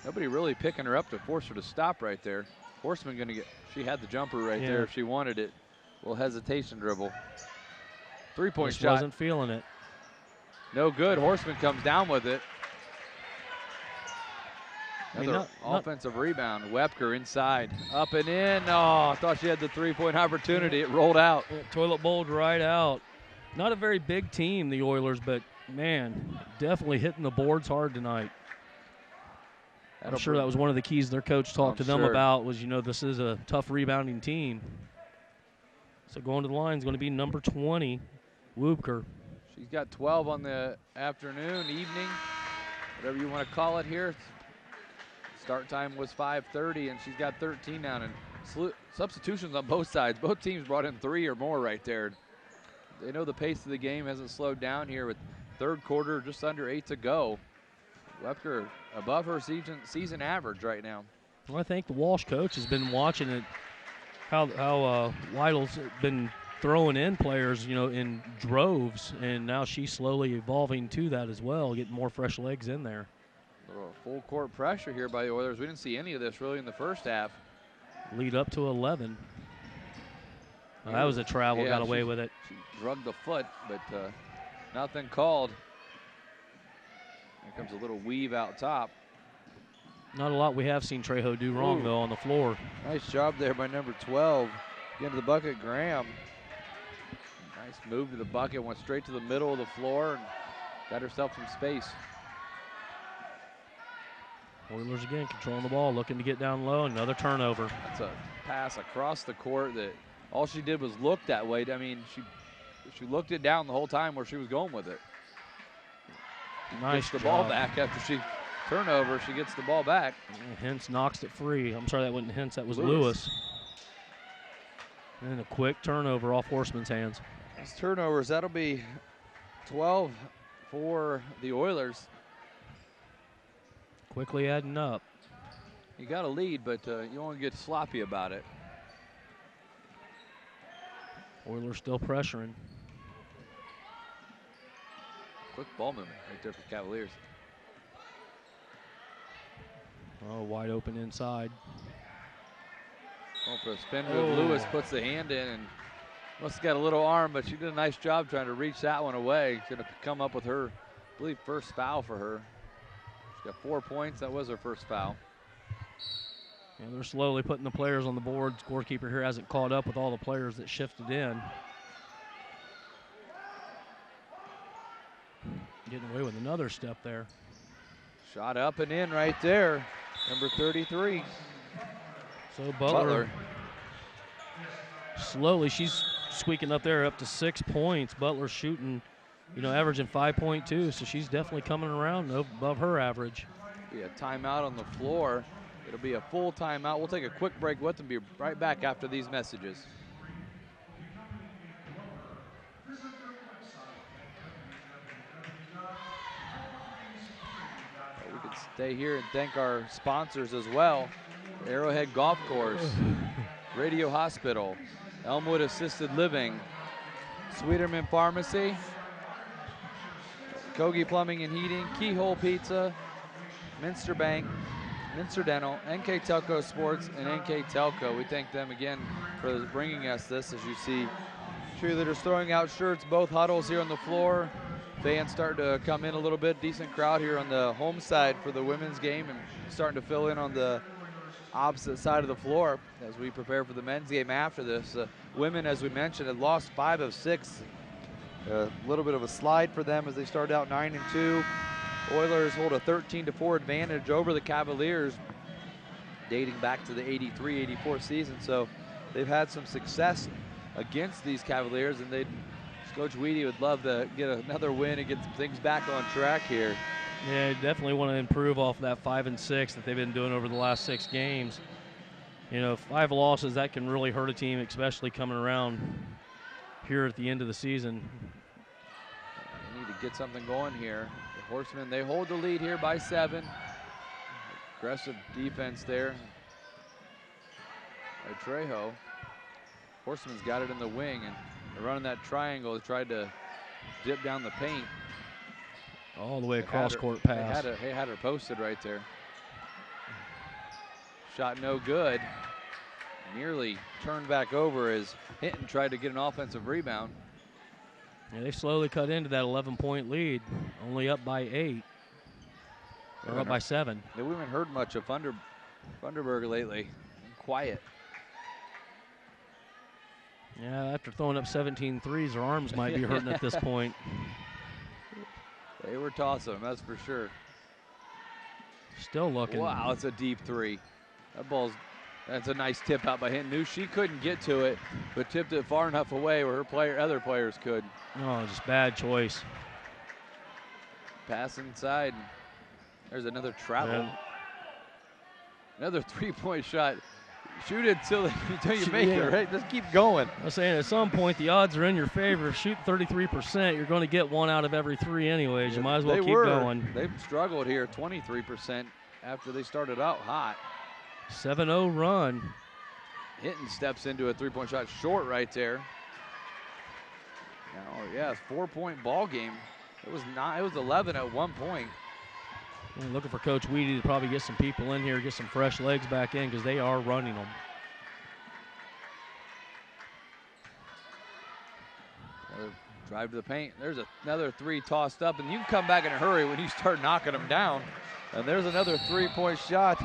nobody really picking her up to force her to stop right there. Horseman going to get, she had the jumper right there if she wanted it. Little hesitation dribble. 3-point shot. Wasn't feeling it. No good. Horseman comes down with it. Another offensive rebound. Wepker inside. Up and in. Oh, I thought she had the 3-point opportunity. It rolled out. Toilet bowled right out. Not a very big team, the Oilers, but, man, definitely hitting the boards hard tonight. I'm sure that was one of the keys their coach talked to them about was, this is a tough rebounding team. So going to the line is going to be number 20, Wupker. She's got 12 on the afternoon, evening, whatever you want to call it here. Start time was 5:30, and she's got 13 now. And substitutions on both sides. Both teams brought in 3 or more right there. They know the pace of the game hasn't slowed down here with third quarter, just under 8 to go. Wepker above her season average right now. Well, I think the Walsh coach has been watching it, how Weidl's been throwing in players, in droves, and now she's slowly evolving to that as well, getting more fresh legs in there. A little full court pressure here by the Oilers. We didn't see any of this really in the first half. Lead up to 11. That was a travel, got away with it. She drugged the foot, but nothing called. Here comes a little weave out top. Not a lot we have seen Trejo do wrong, though, on the floor. Nice job there by number 12. Getting to the bucket, Graham. Nice move to the bucket, went straight to the middle of the floor and got herself some space. Oilers again controlling the ball, looking to get down low. Another turnover. That's a pass across the court that all she did was look that way. I mean, she looked it down the whole time where she was going with it. Nice gets the job. ball back after she turnover. She gets the ball back. Hintz knocks it free. I'm sorry, that wasn't Hintz. That was Lewis. And a quick turnover off Horseman's hands. These turnovers, that'll be 12 for the Oilers. Quickly adding up. You got a lead, but you don't want to get sloppy about it. Oilers still pressuring. Quick ball movement right there for the Cavaliers. Oh, wide open inside. Going for a spin move. Lewis puts the hand in and must have got a little arm, but she did a nice job trying to reach that one away. She's going to come up with her, I believe, first foul for her. She's got 4 points. That was her first foul. Yeah, they're slowly putting the players on the board. Scorekeeper here hasn't caught up with all the players that shifted in. Getting away with another step there. Shot up and in right there. Number 33. So Butler. Slowly, she's squeaking up there up to 6 points. Butler shooting, averaging 5.2, so she's definitely coming around above her average. Be a timeout on the floor. It'll be a full timeout. We'll take a quick break with them. Be right back after these messages. We can stay here and thank our sponsors as well. Arrowhead Golf Course, Radio Hospital, Elmwood Assisted Living, Sweeterman Pharmacy, Kogi Plumbing and Heating, Keyhole Pizza, Minster Bank, Minster Dental, NKTelco Sports, and NKTelco. We thank them again for bringing us this. As you see, cheerleaders throwing out shirts, both huddles here on the floor. Fans starting to come in a little bit. Decent crowd here on the home side for the women's game and starting to fill in on the opposite side of the floor as we prepare for the men's game after this. Women, as we mentioned, had lost 5 of 6. A little bit of a slide for them as they started out 9-2. Oilers hold a 13-4 advantage over the Cavaliers dating back to the 83-84 season. So they've had some success against these Cavaliers, and Coach Weedy would love to get another win and get some things back on track here. Yeah, definitely want to improve off that 5-6 that they've been doing over the last 6 games. 5 losses, that can really hurt a team, especially coming around here at the end of the season. They need to get something going here. The Horsemen, they hold the lead here by 7. Aggressive defense there by Trejo. Horseman's got it in the wing, and they're running that triangle. They tried to dip down the paint. All the way across court pass. They had her posted right there. Shot no good. Nearly turned back over as Hinton tried to get an offensive rebound. Yeah, they slowly cut into that 11-point lead, only up by 8. Or up by 7. We haven't heard much of Funderburg lately. Quiet. Yeah, after throwing up 17 threes, her arms might be hurting at this point. They were tossing them, that's for sure. Still looking. Wow, it's a deep 3. That's a nice tip out by Hinton. Knew she couldn't get to it, but tipped it far enough away where other players could. No, just bad choice. Pass inside. There's another travel. Another three-point shot. Shoot it until you make it, right? Just keep going. I was saying, at some point, the odds are in your favor. If shooting 33%, you're going to get one out of every three anyways. You might as well keep going. They've struggled here, 23% after they started out hot. 7-0 run. Hinton steps into a three-point shot short right there. Now, yeah, it's 4-point ball game. It was 11 at one point. We're looking for Coach Weedy to probably get some people in here, get some fresh legs back in because they are running them. Another drive to the paint. There's another three tossed up, and you can come back in a hurry when you start knocking them down. And there's another three-point shot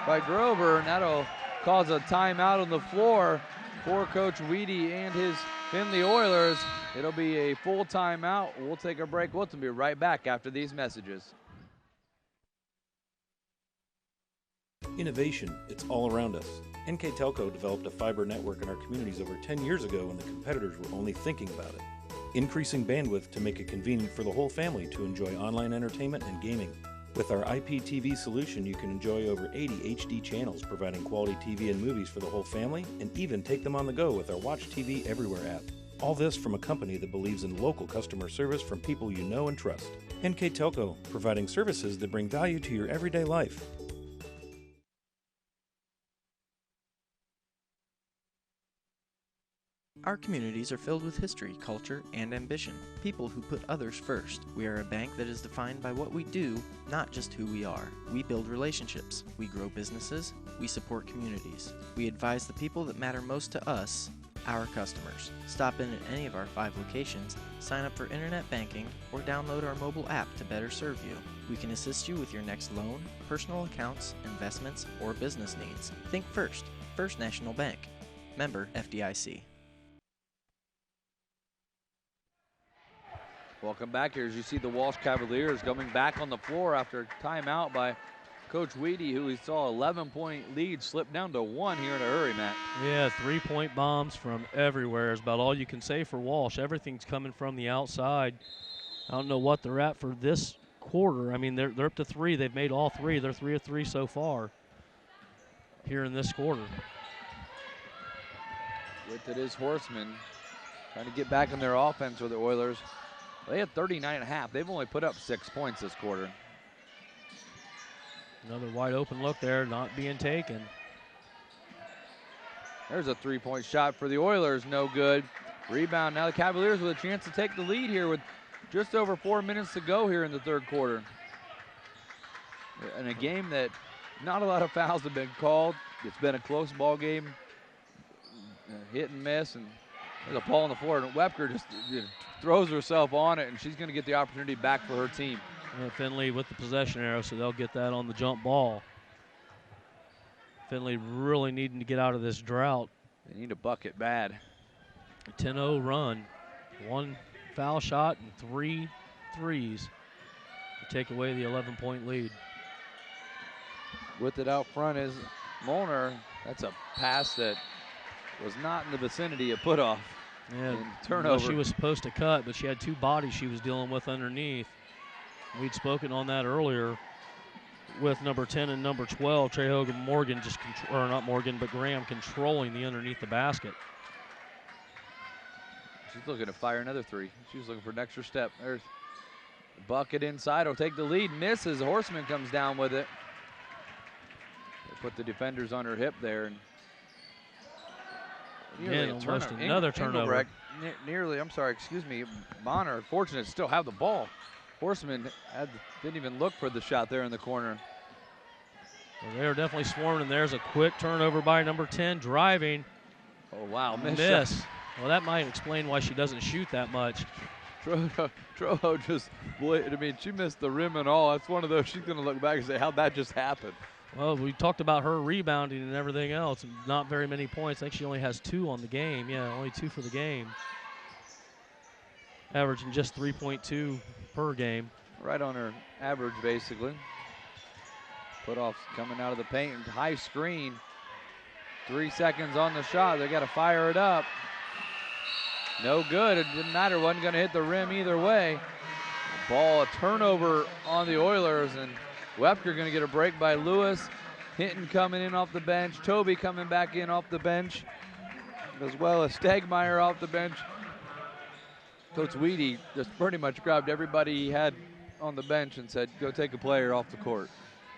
by Grover, and that'll cause a timeout on the floor for Coach Weedy and his Findlay Oilers. It'll be a full timeout. We'll take a break. We'll be right back after these messages. Innovation, it's all around us. NKTelco developed a fiber network in our communities over 10 years ago when the competitors were only thinking about it. Increasing bandwidth to make it convenient for the whole family to enjoy online entertainment and gaming. With our IPTV solution, you can enjoy over 80 HD channels, providing quality TV and movies for the whole family, and even take them on the go with our Watch TV Everywhere app. All this from a company that believes in local customer service from people you know and trust. NKTelco, providing services that bring value to your everyday life. Our communities are filled with history, culture, and ambition. People who put others first. We are a bank that is defined by what we do, not just who we are. We build relationships. We grow businesses. We support communities. We advise the people that matter most to us, our customers. Stop in at any of our 5 locations, sign up for internet banking, or download our mobile app to better serve you. We can assist you with your next loan, personal accounts, investments, or business needs. Think first. First National Bank. Member FDIC. Welcome back here as you see the Walsh Cavaliers coming back on the floor after a timeout by Coach Weedy, who we saw 11-point lead slip down to 1 here in a hurry, Matt. Yeah, 3-point bombs from everywhere is about all you can say for Walsh. Everything's coming from the outside. I don't know what they're at for this quarter. I mean, they're up to 3. They've made all 3. They're 3 of 3 so far here in this quarter. With it is Horseman trying to get back in their offense for the Oilers. They had 39.5. They've only put up 6 points this quarter. Another wide open look there, not being taken. There's a 3-point shot for the Oilers, no good. Rebound, now the Cavaliers with a chance to take the lead here with just over 4 minutes to go here in the third quarter. In a game that not a lot of fouls have been called. It's been a close ball game, hit and miss, and there's a ball on the floor, and Wepker just throws herself on it, and she's going to get the opportunity back for her team. Findlay with the possession arrow, so they'll get that on the jump ball. Findlay really needing to get out of this drought. They need a bucket bad. 10-0 run. 1 foul shot and 3 threes to take away the 11-point lead. With it out front is Molnar. That's a pass that was not in the vicinity of put-off. Yeah, turnover. Well, she was supposed to cut, but she had 2 bodies she was dealing with underneath. We'd spoken on that earlier with number 10 and number 12, Trehogan Morgan, or not Morgan, but Graham controlling the underneath the basket. She's looking to fire another 3. She was looking for an extra step. There's the bucket inside. Will take the lead. Misses. Horseman comes down with it. They put the defenders on her hip there. And again, almost another turnover. Bonner, fortunate to still have the ball. Horseman didn't even look for the shot there in the corner. Well, they are definitely swarming, and there's a quick turnover by number 10, driving. Oh, wow, miss. Well, that might explain why she doesn't shoot that much. Troho just, she missed the rim and all. That's one of those, she's going to look back and say, how'd that just happen? Well, we talked about her rebounding and everything else. Not very many points. I think she only has 2 on the game. Yeah, only 2 for the game. Averaging just 3.2 per game. Right on her average, basically. Put-offs coming out of the paint. High screen. 3 seconds on the shot. They got to fire it up. No good. It didn't matter. Wasn't going to hit the rim either way. Ball, a turnover on the Oilers, and Wepker going to get a break by Lewis. Hinton coming in off the bench. Toby coming back in off the bench, as well as Stegmeyer off the bench. Coach Weedy just pretty much grabbed everybody he had on the bench and said, go take a player off the court.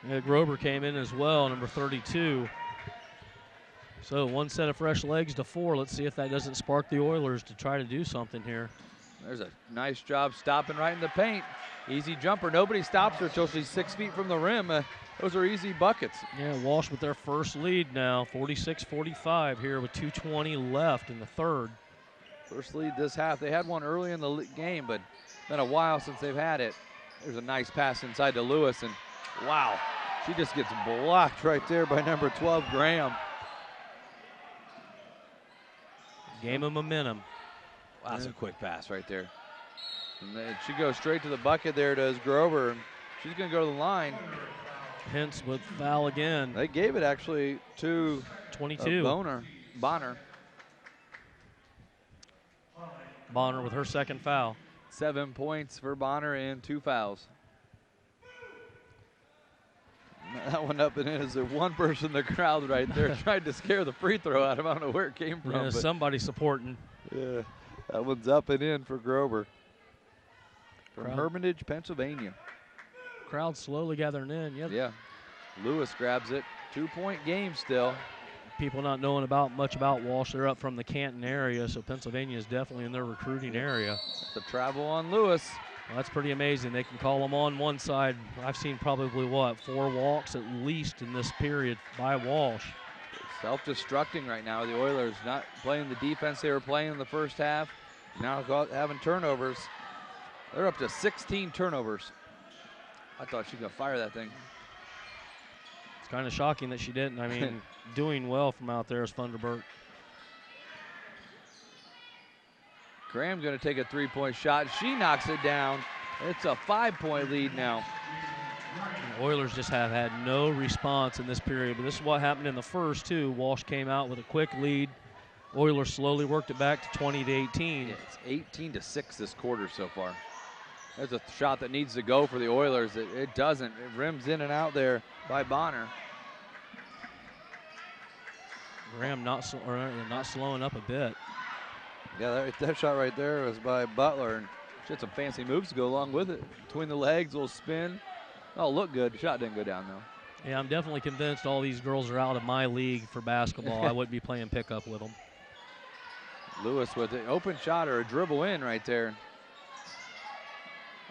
Yeah, Grover came in as well, number 32. So 1 set of fresh legs to 4. Let's see if that doesn't spark the Oilers to try to do something here. There's a nice job stopping right in the paint. Easy jumper. Nobody stops her until she's 6 feet from the rim. Those are easy buckets. Yeah, Walsh with their first lead now, 46-45 here with 2:20 left in the third. First lead this half. They had one early in the game, but it's been a while since they've had it. There's a nice pass inside to Lewis, and wow, she just gets blocked right there by number 12, Graham. Game of momentum. Wow, that's a quick pass right there. And then she goes straight to the bucket there, does Grover. She's going to go to the line. Hence with foul again. They gave it actually to 22. Bonner. Bonner with her second foul. 7 points for Bonner and 2 fouls. That one up and in is one person in the crowd right there tried to scare the free throw out of him. I don't know where it came from. Yeah, somebody supporting. Yeah, that one's up and in for Grover. From Hermitage, Pennsylvania. Crowd slowly gathering in. Yep. Yeah. Lewis grabs it. 2-point game still. People not knowing much about Walsh. They're up from the Canton area, so Pennsylvania is definitely in their recruiting area. The travel on Lewis. Well, that's pretty amazing. They can call them on one side. I've seen probably, 4 walks at least in this period by Walsh. Self-destructing right now. The Oilers not playing the defense they were playing in the first half. Now having turnovers. They're up to 16 turnovers. I thought she was going to fire that thing. It's kind of shocking that she didn't. I mean, doing well from out there is Funderburk. Graham going to take a 3-point shot. She knocks it down. It's a 5-point lead now. The Oilers just have had no response in this period, but this is what happened in the first, too. Walsh came out with a quick lead. Oilers slowly worked it back to 20-18. Yeah, it's 18-6 this quarter so far. There's a shot that needs to go for the Oilers. It doesn't. It rims in and out there by Bonner. Graham not slowing up a bit. Yeah, that shot right there was by Butler. And she had some fancy moves to go along with it. Between the legs, a little spin. Oh, looked good. The shot didn't go down, though. Yeah, I'm definitely convinced all these girls are out of my league for basketball. I wouldn't be playing pickup with them. Lewis with an open shot or a dribble in right there.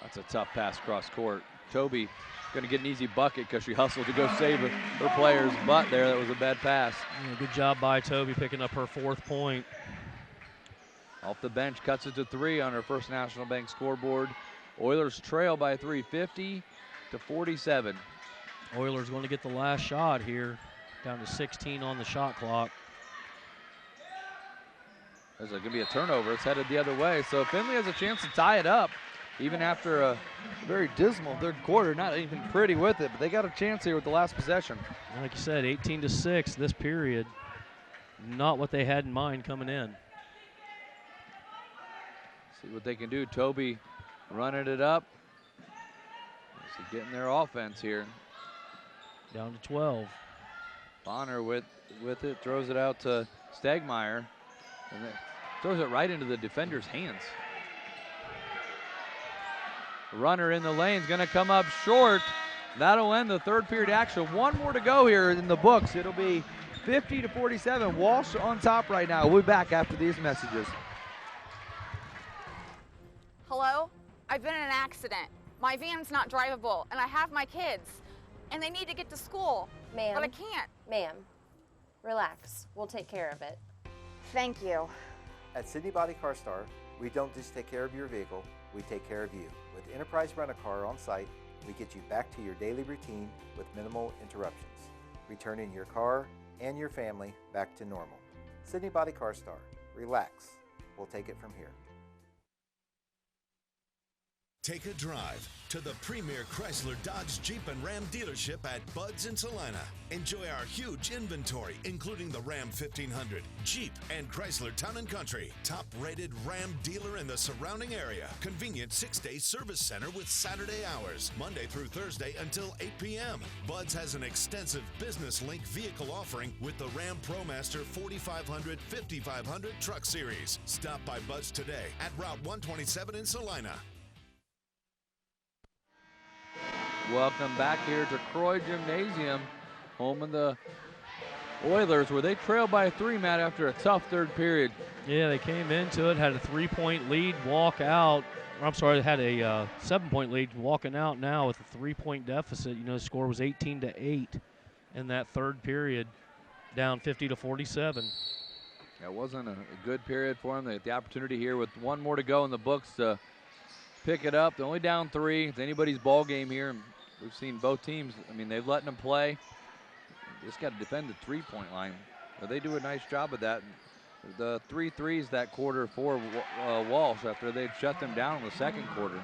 That's a tough pass cross court. Toby going to get an easy bucket because she hustled to go save her player's butt there. That was a bad pass. Yeah, good job by Toby picking up her 4th point. Off the bench, cuts it to 3 on her First National Bank scoreboard. Oilers trail by 3, 50-47. Oilers going to get the last shot here. Down to 16 on the shot clock. There's going to be a turnover. It's headed the other way. So Findlay has a chance to tie it up, even after a very dismal third quarter. Not even pretty with it, but they got a chance here with the last possession. Like you said, 18-6 this period. Not what they had in mind coming in. See what they can do. Toby running it up. See, getting their offense here. Down to 12. Bonner with it, throws it out to Stegmeyer, and then throws it right into the defender's hands. Runner in the lane is going to come up short. That'll end the third period action. One more to go here in the books. It'll be 50-47. Walsh on top right now. We'll be back after these messages. Hello? I've been in an accident. My van's not drivable, and I have my kids, and they need to get to school, Ma'am. but I can't. Ma'am, relax. We'll take care of it. Thank you. At Sydney Body Car Star, we don't just take care of your vehicle, we take care of you. With Enterprise Rent-A-Car on site, we get you back to your daily routine with minimal interruptions, returning your car and your family back to normal. Sydney Body Car Star. Relax. We'll take it from here. Take a drive to the premier Chrysler, Dodge, Jeep, and Ram dealership at Bud's in Salina. Enjoy our huge inventory, including the Ram 1500, Jeep, and Chrysler Town & Country. Top-rated Ram dealer in the surrounding area. Convenient 6-day service center with Saturday hours, Monday through Thursday until 8 p.m. Bud's has an extensive business link vehicle offering with the Ram ProMaster 4500, 5500 truck series. Stop by Bud's today at Route 127 in Salina. Welcome back here to Croy Gymnasium, home of the Oilers, where they trail by 3, Matt, after a tough third period. Yeah, they came into it, had a 3-point lead, walk out. I'm sorry, they had a 7-point lead, walking out now with a 3-point deficit. You know, the score was 18-8 in that third period, down 50-47. That wasn't a good period for them. They had the opportunity here with one more to go in the books to pick it up. They're only down 3. It's anybody's ball game here. We've seen both teams. I mean, they've let them play. They just got to defend the 3-point line. But they do a nice job of that. The 3 threes that quarter for Walsh after they'd shut them down in the second quarter.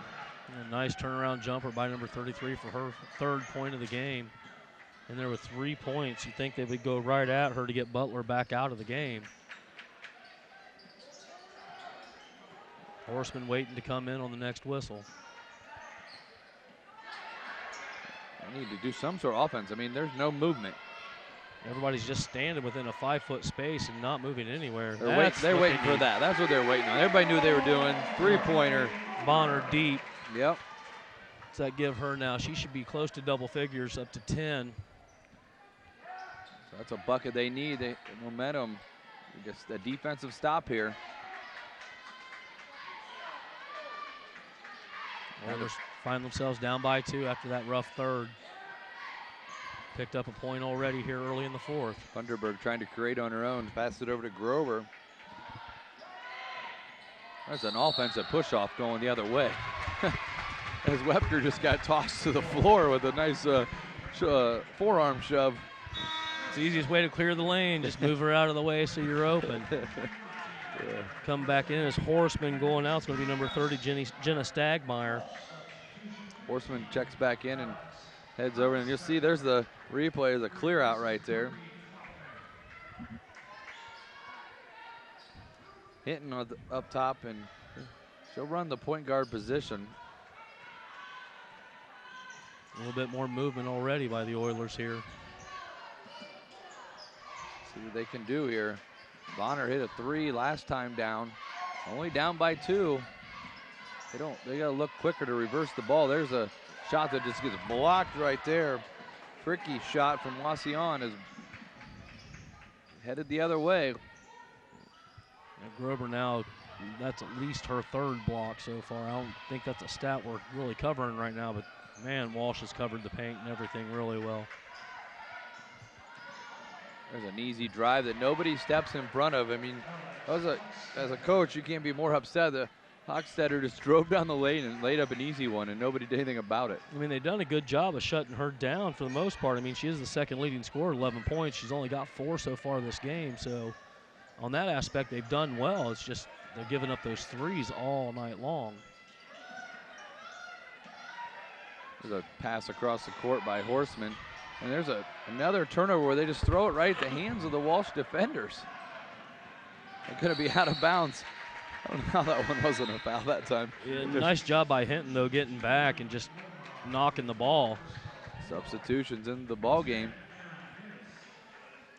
A nice turnaround jumper by number 33 for her third point of the game. And there were 3 points. You'd think they would go right at her to get Butler back out of the game. Horseman waiting to come in on the next whistle. They need to do some sort of offense. I mean, there's no movement. Everybody's just standing within a 5-foot space and not moving anywhere. They're waiting for that. That's what they're waiting on. Everybody knew they were doing. 3-pointer. Bonner deep. Yep. Does that give her now? She should be close to double figures, up to 10. So that's a bucket they need. Momentum. I guess the defensive stop here. Oilers find themselves down by 2 after that rough third. Picked up a point already here early in the fourth. Funderburg trying to create on her own. Pass it over to Grover. There's an offensive push-off going the other way. As Webker just got tossed to the floor with a nice forearm shove. It's the easiest way to clear the lane. Just move her out of the way so you're open. Yeah. Come back in as Horseman going out. It's going to be number 30, Jenna Stagmeyer. Horseman checks back in and heads over. And you'll see there's the replay of the clear out right there. Hinton up top, and she'll run the point guard position. A little bit more movement already by the Oilers here. See what they can do here. Bonner hit a 3 last time down. Only down by 2. They gotta look quicker to reverse the ball. There's a shot that just gets blocked right there. Tricky shot from Wasion is headed the other way. Grover now, that's at least her third block so far. I don't think that's a stat we're really covering right now, but man, Walsh has covered the paint and everything really well. There's an easy drive that nobody steps in front of. I mean, as a coach, you can't be more upset. The Hochstetter just drove down the lane and laid up an easy one, and nobody did anything about it. I mean, they've done a good job of shutting her down for the most part. I mean, she is the second leading scorer, 11 points. She's only got 4 so far this game. So on that aspect, they've done well. It's just they're giving up those threes all night long. There's a pass across the court by Horseman. And there's another turnover where they just throw it right at the hands of the Walsh defenders. They're going to be out of bounds. I don't know how that one wasn't a foul that time. Yeah, nice job by Hinton, though, getting back and just knocking the ball. Substitutions in the ball game.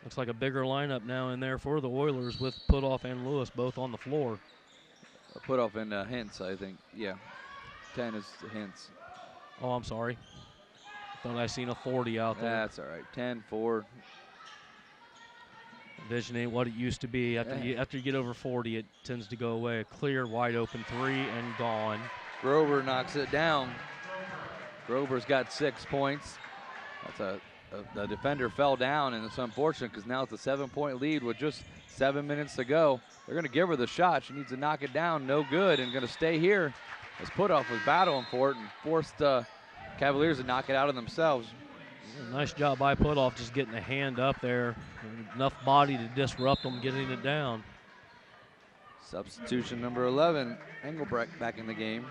Looks like a bigger lineup now in there for the Oilers with Putoff and Lewis both on the floor. Putoff and Hintz, I think. Yeah, 10 is Hintz. Oh, I'm sorry. Thought I seen a 40 out there. That's all right. 10-4. Vision ain't what it used to be. After you get over 40, it tends to go away. A clear, wide open 3 and gone. Grover knocks it down. Grover's got 6 points. That's the defender fell down, and it's unfortunate because now it's a 7-point lead with just 7 minutes to go. They're going to give her the shot. She needs to knock it down. No good, and going to stay here as Putoff was battling for it and forced Cavaliers to knock it out of themselves. Nice job by Putoff just getting a hand up there. Enough body to disrupt them getting it down. Substitution number 11, Engelbrecht back in the game.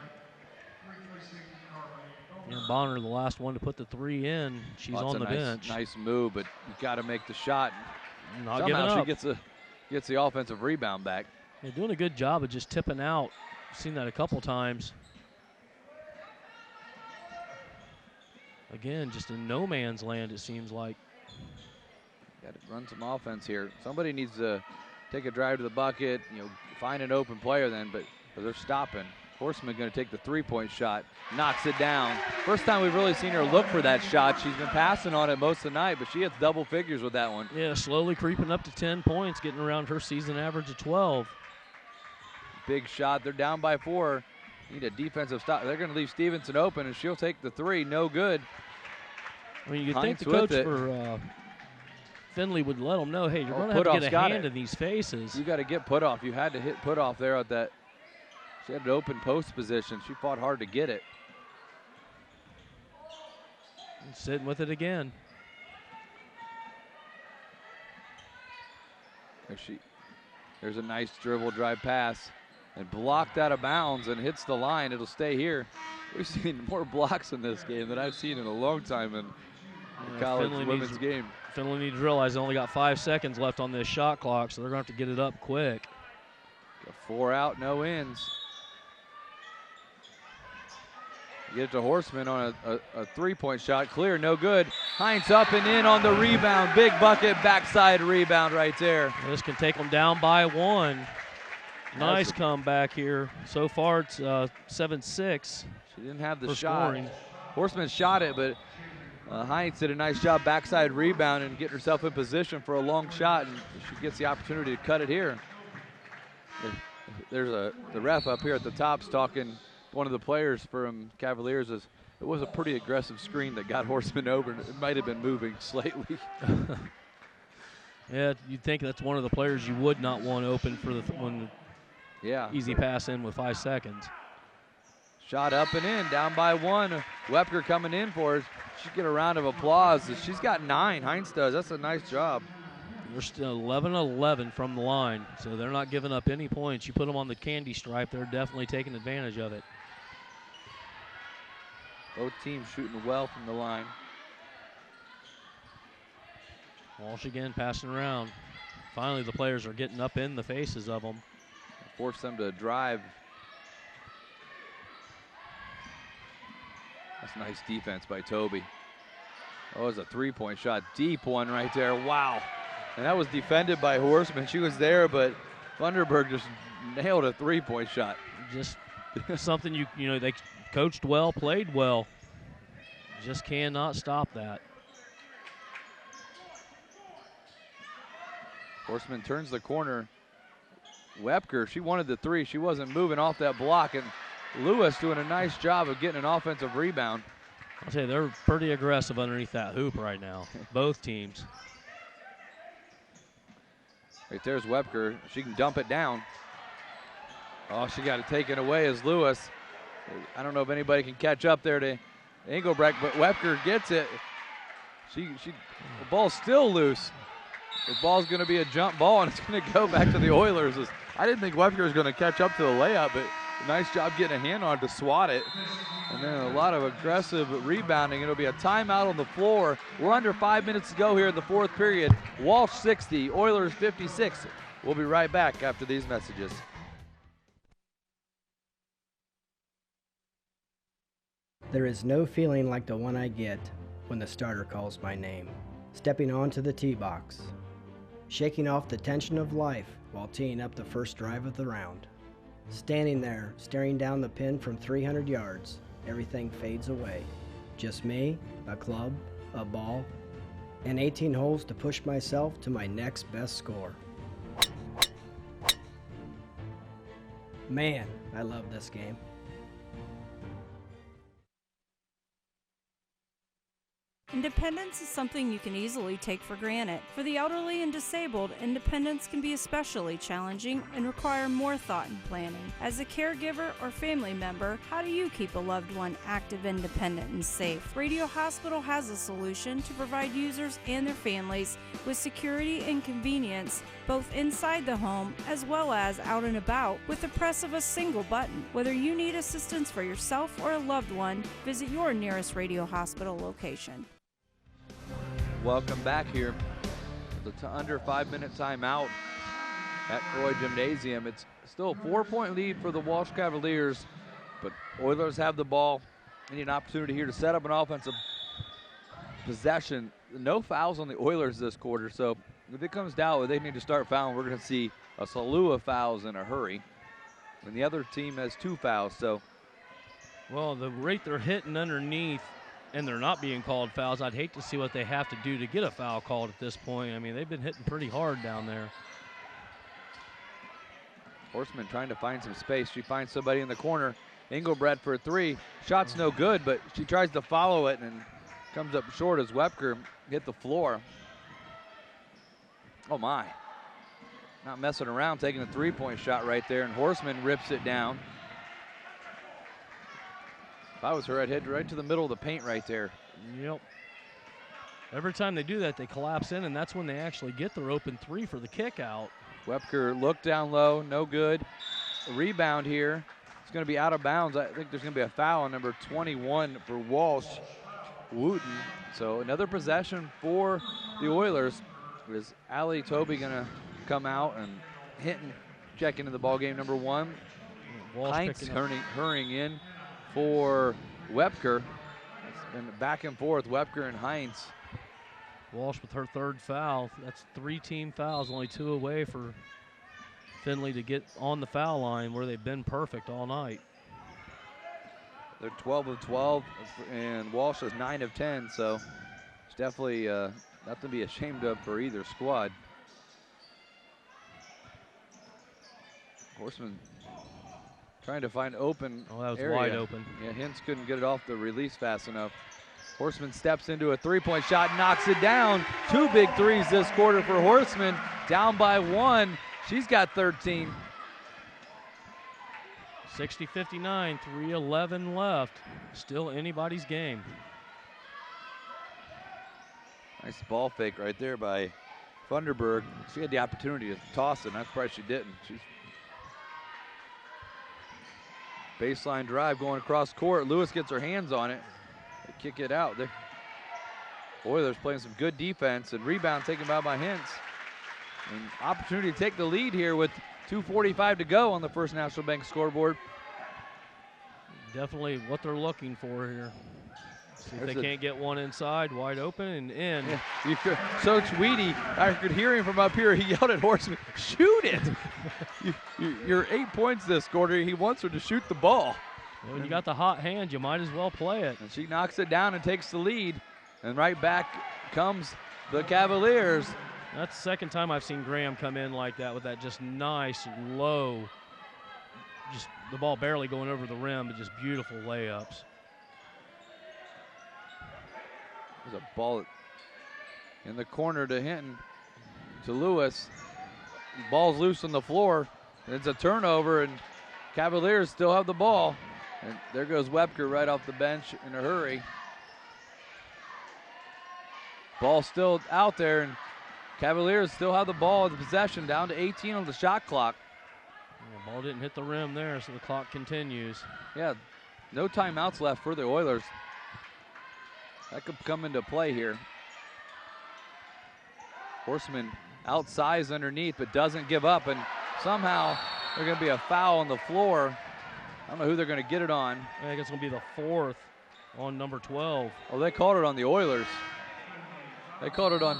And Bonner, the last one to put the 3 in. She's on the bench. Nice move, but you got to make the shot. Not giving up. She gets the offensive rebound back. They're doing a good job of just tipping out. I've seen that a couple times. Again, just in no man's land, it seems like. Got to run some offense here. Somebody needs to take a drive to the bucket, find an open player then, but they're stopping. Horseman going to take the 3-point shot, knocks it down. First time we've really seen her look for that shot. She's been passing on it most of the night, but she hits double figures with that one. Yeah, slowly creeping up to 10 points, getting around her season average of 12. Big shot. They're down by 4. Need a defensive stop. They're going to leave Stevenson open, and she'll take the 3. No good. I mean, you'd think the coach for Findlay would let them know, hey, you're going to have to get a hand in these faces. You got to get put off. You had to hit put off there at that. She had an open post position. She fought hard to get it. And sitting with it again. There's a nice dribble drive pass. And blocked out of bounds and hits the line. It'll stay here. We've seen more blocks in this game than I've seen in a long time in college women's game. Findlay needs to realize they only got 5 seconds left on this shot clock, so they're going to have to get it up quick. Got 4 out, no ins. Get it to Horseman on a 3-point shot. Clear, no good. Heinz up and in on the rebound. Big bucket, backside rebound right there. This can take them down by 1. Nice comeback here. So far, it's 7-6. She didn't have the shot. Scoring. Horseman shot it, but Heinz did a nice job backside rebound and getting herself in position for a long shot, and she gets the opportunity to cut it here. There's the ref up here at the top's talking. One of the players from Cavaliers it was a pretty aggressive screen that got Horseman over. It might have been moving slightly. Yeah, you'd think that's one of the players you would not want open for the easy pass in with 5 seconds. Shot up and in, down by 1. Wepker coming in for her. She get a round of applause. She's got 9, Heinz does. That's a nice job. They're still 11-11 from the line, so they're not giving up any points. You put them on the candy stripe, they're definitely taking advantage of it. Both teams shooting well from the line. Walsh again passing around. Finally, the players are getting up in the faces of them. Force them to drive. That's nice defense by Toby. Oh, it was a 3-point shot. Deep one right there. Wow. And that was defended by Horseman. She was there, but Thunderberg just nailed a 3-point shot. Just something they coached well, played well. Just cannot stop that. Horseman turns the corner. Wepker, she wanted the 3. She wasn't moving off that block, and Lewis doing a nice job of getting an offensive rebound. I'll tell you, they're pretty aggressive underneath that hoop right now, both teams. Right there's Wepker. She can dump it down. Oh, she got it taken away as Lewis. I don't know if anybody can catch up there to Engelbrecht, but Wepker gets it. The ball's still loose. The ball's going to be a jump ball, and it's going to go back to the Oilers. I didn't think Wepker was going to catch up to the layup, but nice job getting a hand on it to swat it. And then a lot of aggressive rebounding. It'll be a timeout on the floor. We're under 5 minutes to go here in the 4th period. Walsh 60, Oilers 56. We'll be right back after these messages. There is no feeling like the one I get when the starter calls my name. Stepping onto the tee box. Shaking off the tension of life while teeing up the first drive of the round. Standing there, staring down the pin from 300 yards, everything fades away. Just me, a club, a ball, and 18 holes to push myself to my next best score. Man, I love this game. Independence is something you can easily take for granted. For the elderly and disabled, independence can be especially challenging and require more thought and planning. As a caregiver or family member, how do you keep a loved one active, independent, and safe? Radio Hospital has a solution to provide users and their families with security and convenience both inside the home as well as out and about with the press of a single button. Whether you need assistance for yourself or a loved one, visit your nearest Radio Hospital location. Welcome back here to the under 5-minute timeout at Croy Gymnasium. It's still a 4-point lead for the Walsh Cavaliers, but Oilers have the ball. They need an opportunity here to set up an offensive possession. No fouls on the Oilers this quarter, so if it comes down where they need to start fouling, we're going to see a slew of fouls in a hurry. And the other team has 2 fouls, so. Well, the rate they're hitting underneath and they're not being called fouls, I'd hate to see what they have to do to get a foul called at this point. I mean, they've been hitting pretty hard down there. Horseman trying to find some space. She finds somebody in the corner. Engelbrecht for a 3. Shot's no good, but she tries to follow it and comes up short as Wepker hit the floor. Oh my. Not messing around, taking a 3-point shot right there, and Horseman rips it down. If I was her, I'd head right to the middle of the paint right there. Yep. Every time they do that, they collapse in, and that's when they actually get their open 3 for the kick out. Wepker looked down low, no good. A rebound here. It's going to be out of bounds. I think there's going to be a foul on number 21 for Walsh, Wooten. So another possession for the Oilers. Is Allie Toby going to come out and Hinton check into the ball game, number 1. Heinz hurrying in for Wepker. It's been back and forth, Wepker and Heinz. Walsh with her 3rd foul. That's 3 team fouls, only 2 away for Findlay to get on the foul line where they've been perfect all night. They're 12 of 12, and Walsh is 9 of 10, so it's definitely nothing to be ashamed of for either squad. Horseman trying to find open Oh, that was area. wide open. Yeah, Hintz couldn't get it off the release fast enough. Horseman steps into a 3-point shot, knocks it down. 2 big threes this quarter for Horseman. Down by 1. She's got 13. 60-59, 3:11 left. Still anybody's game. Nice ball fake right there by Funderburg. She had the opportunity to toss it, and I'm surprised she didn't. She's baseline drive going across court. Lewis gets her hands on it. They kick it out. The Oilers playing some good defense, and rebound taken by Hintz. And opportunity to take the lead here with 2:45 to go on the First National Bank scoreboard. Definitely what they're looking for here. See if they can't get one inside, wide open and in. Yeah. So Tweedy, I could hear him from up here. He yelled at Horseman, "Shoot it!" You're 8 points this quarter. He wants her to shoot the ball. Well, when you got the hot hand, you might as well play it. And she knocks it down and takes the lead. And right back comes the Cavaliers. That's the second time I've seen Graham come in like that with that just nice low, just the ball barely going over the rim, but just beautiful layups. There's a ball in the corner to Hinton, to Lewis. Ball's loose on the floor. It's a turnover, and Cavaliers still have the ball. And there goes Wepker right off the bench in a hurry. Ball still out there, and Cavaliers still have the ball, the possession, down to 18 on the shot clock. The ball didn't hit the rim there, so the clock continues. Yeah, no timeouts left for the Oilers. That could come into play here. Horseman outsized underneath, but doesn't give up, and somehow there's going to be a foul on the floor. I don't know who they're going to get it on. I think it's going to be the 4th on number 12. Oh, they called it on the Oilers. They called it on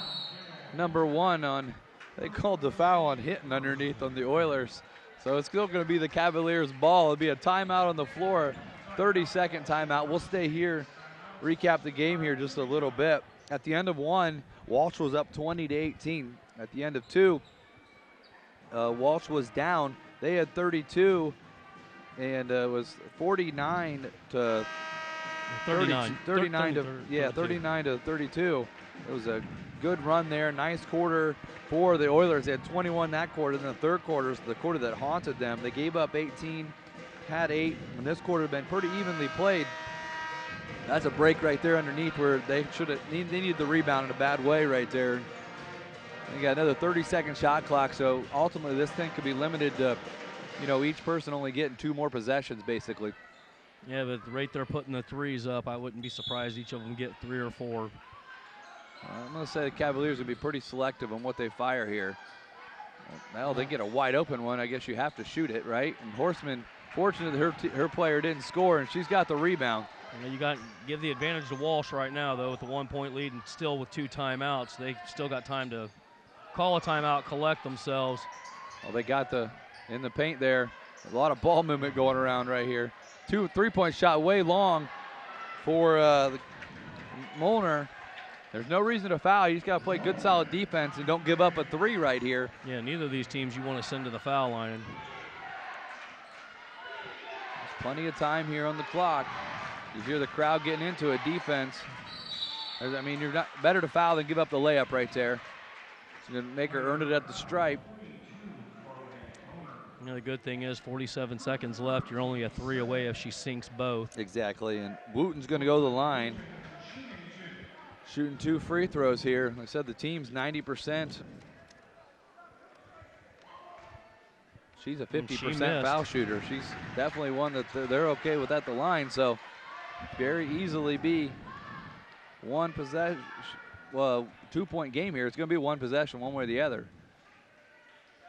number 1 they called the foul on Hinton underneath on the Oilers. So it's still going to be the Cavaliers' ball. It'll be a timeout on the floor, 30-second timeout. We'll stay here, recap the game here just a little bit. At the end of 1, Walsh was up 20-18. At the end of 2, Walsh was down. They had 32, and it was 49-34 39. 39 to 32. 39 to 32. It was a good run there. Nice quarter for the Oilers. They had 21 that quarter. Then the third quarter is the quarter that haunted them. They gave up 18, had 8, and this quarter had been pretty evenly played. That's a break right there underneath where they needed the rebound in a bad way right there. They got another 30-second shot clock, so ultimately this thing could be limited to, each person only getting 2 more possessions basically. Yeah, but the rate they're putting the threes up, I wouldn't be surprised each of them get 3 or 4. I'm going to say the Cavaliers would be pretty selective on what they fire here. Well, they get a wide open one. I guess you have to shoot it, right? And Horseman, fortunate that her player didn't score, and she's got the rebound. You got give the advantage to Walsh right now, though, with the 1-point lead and still with 2 timeouts. They still got time to call a timeout, collect themselves. Well, they got in the paint there. A lot of ball movement going around right here. 3-point shot way long for Molnar. There's no reason to foul. You just got to play good, solid defense and don't give up a 3 right here. Yeah, neither of these teams you want to send to the foul line. There's plenty of time here on the clock. You hear the crowd getting into it. Defense. I mean, you're not better to foul than give up the layup right there. It's going to make her earn it at the stripe. The good thing is 47 seconds left. You're only a 3 away if she sinks both. Exactly, and Wooten's going to go to the line. Shooting 2 free throws here. Like I said, the team's 90%. She's a 50% foul shooter. She's definitely one that they're okay with at the line, so very easily be 1 possession, well, 2-point game here. It's going to be 1 possession one way or the other.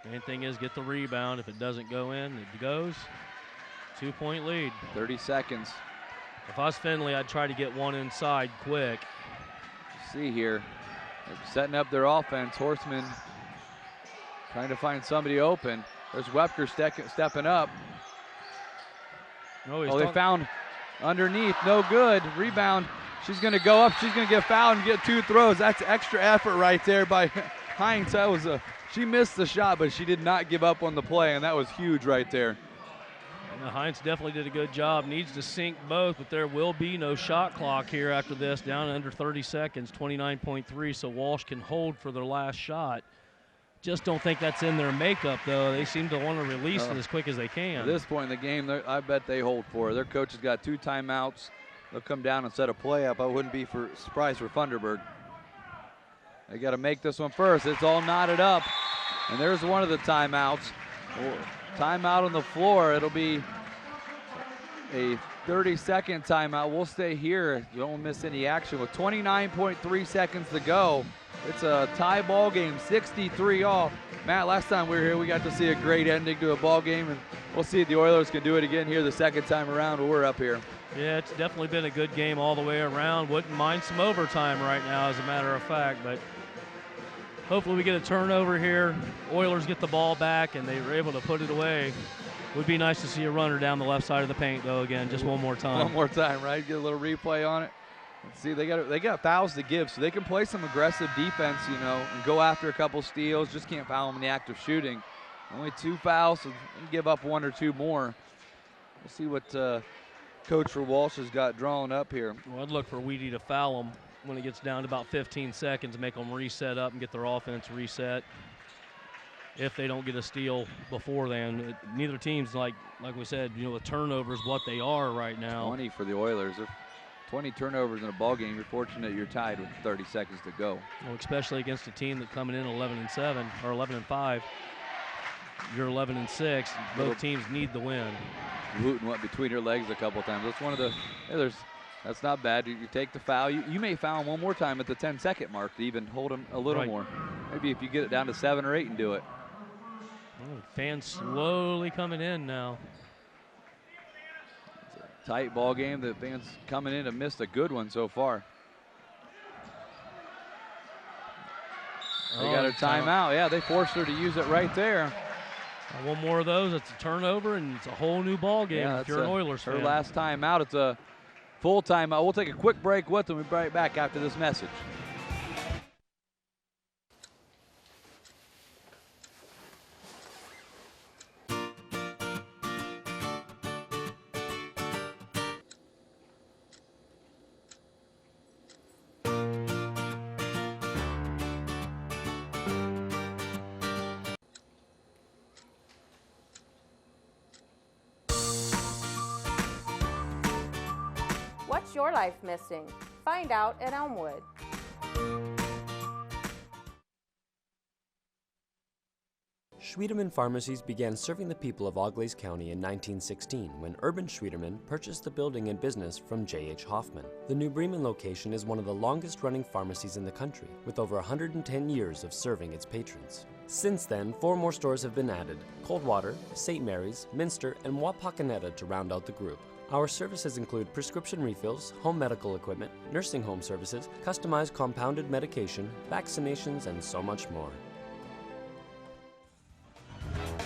Main thing is get the rebound. If it doesn't go in, it goes. 2-point lead. 30 seconds. If I was Findlay, I'd try to get 1 inside quick. See here, they're setting up their offense. Horseman trying to find somebody open. There's Wepker stepping up. Oh, they found underneath, no good. Rebound, she's gonna go up, she's gonna get fouled and get 2 throws. That's extra effort right there by Hines. That was she missed the shot, but she did not give up on the play, and that was huge right there. Hines definitely did a good job. Needs to sink both, but there will be no shot clock here after this. Down under 30 seconds, 29.3, so Walsh can hold for their last shot. Just don't think that's in their makeup, though. They seem to want to release it as quick as they can. At this point in the game, I bet they hold for it. Their coach has got 2 timeouts. They'll come down and set a play up. I wouldn't be surprised for Funderburg. They got to make this one first. It's all knotted up, and there's one of the timeouts. Timeout on the floor. It'll be a 30-second timeout. We'll stay here. You don't miss any action. With 29.3 seconds to go, it's a tie ball game, 63 all. Matt, last time we were here, we got to see a great ending to a ball game, and we'll see if the Oilers can do it again here the second time around when we're up here. Yeah, it's definitely been a good game all the way around. Wouldn't mind some overtime right now, as a matter of fact, but hopefully we get a turnover here. Oilers get the ball back, and they were able to put it away. Would be nice to see a runner down the left side of the paint, though, again, just one more time. One more time, right? Get a little replay on it. Let's see, they got fouls to give, so they can play some aggressive defense, and go after a couple steals. Just can't foul them in the act of shooting. Only 2 fouls, so they can give up 1 or 2 more. We'll see what Coach for Walsh has got drawn up here. Well, I'd look for Weedy to foul them when it gets down to about 15 seconds, make them reset up and get their offense reset. If they don't get a steal before then, neither team's like we said, the turnovers what they are right now. 20 for the Oilers. 20 turnovers in a ball game. You're fortunate you're tied with 30 seconds to go. Well, especially against a team that's coming in 11-7 or 11-5. You're 11-6. Both teams need the win. Wooten went between her legs a couple times. That's one of the. That's not bad. You take the foul. You may foul him one more time at the 10-second mark to even hold him a little more. Maybe if you get it down to 7 or 8 and do it. Oh, fans slowly coming in now. It's a tight ball game. The fans coming in have missed a good one so far. They got a timeout. Yeah, they forced her to use it right there. One more of those. It's a turnover, and it's a whole new ball game if you're an Oilers fan. Her last timeout. It's a full timeout. We'll take a quick break with them. We'll be right back after this message. your life missing? Find out at Elmwood. Schwiedemann Pharmacies began serving the people of Auglaize County in 1916 when Urban Schwiedemann purchased the building and business from J.H. Hoffman. The New Bremen location is one of the longest-running pharmacies in the country, with over 110 years of serving its patrons. Since then, 4 more stores have been added: Coldwater, St. Mary's, Minster, and Wapakoneta to round out the group. Our services include prescription refills, home medical equipment, nursing home services, customized compounded medication, vaccinations, and so much more.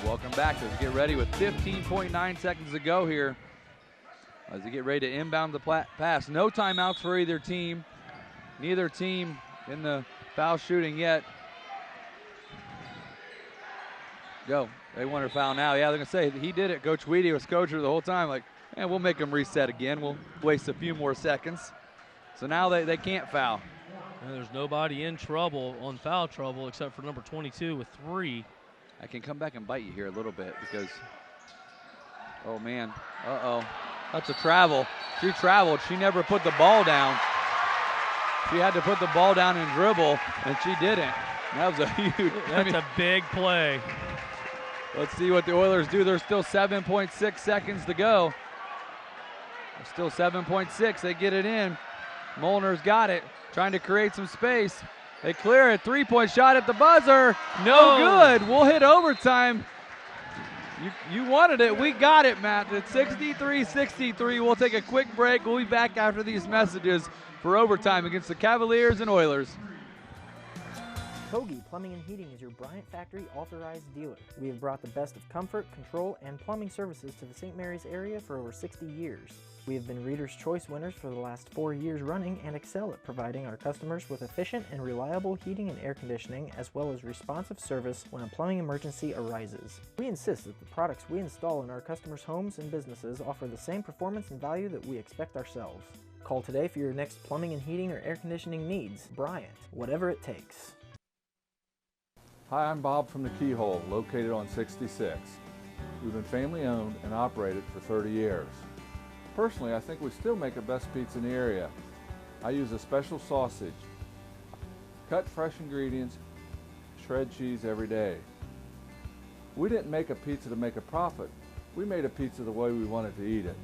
Welcome back as we get ready with 15.9 seconds to go here. As we get ready to inbound the pass. No timeouts for either team. Neither team in the foul shooting yet. Go. They want a foul now. Yeah, they're going to say he did it. Coach Weedy was coaching the whole time. Like, we'll make them reset again. We'll waste a few more seconds. So now they can't foul. And there's nobody in trouble, on foul trouble, except for number 22 with 3. I can come back and bite you here a little bit because, oh man, uh-oh. That's a travel. She traveled. She never put the ball down. She had to put the ball down and dribble, and she didn't. That was a huge. That's a big play. Let's see what the Oilers do. There's still 7.6 seconds to go. There's still 7.6. They get it in. Molnar's got it, trying to create some space. They clear it. 3-point shot at the buzzer. No good. We'll hit overtime. You wanted it. We got it, Matt. It's 63-63. We'll take a quick break. We'll be back after these messages for overtime against the Cavaliers and Oilers. Kogi Plumbing and Heating is your Bryant Factory authorized dealer. We have brought the best of comfort, control, and plumbing services to the St. Mary's area for over 60 years. We have been Reader's Choice winners for the last 4 years running and excel at providing our customers with efficient and reliable heating and air conditioning, as well as responsive service when a plumbing emergency arises. We insist that the products we install in our customers' homes and businesses offer the same performance and value that we expect ourselves. Call today for your next plumbing and heating or air conditioning needs. Bryant, whatever it takes. Hi, I'm Bob from the Keyhole, located on 66. We've been family owned and operated for 30 years. Personally, I think we still make the best pizza in the area. I use a special sausage. Cut fresh ingredients, shred cheese every day. We didn't make a pizza to make a profit. We made a pizza the way we wanted to eat it.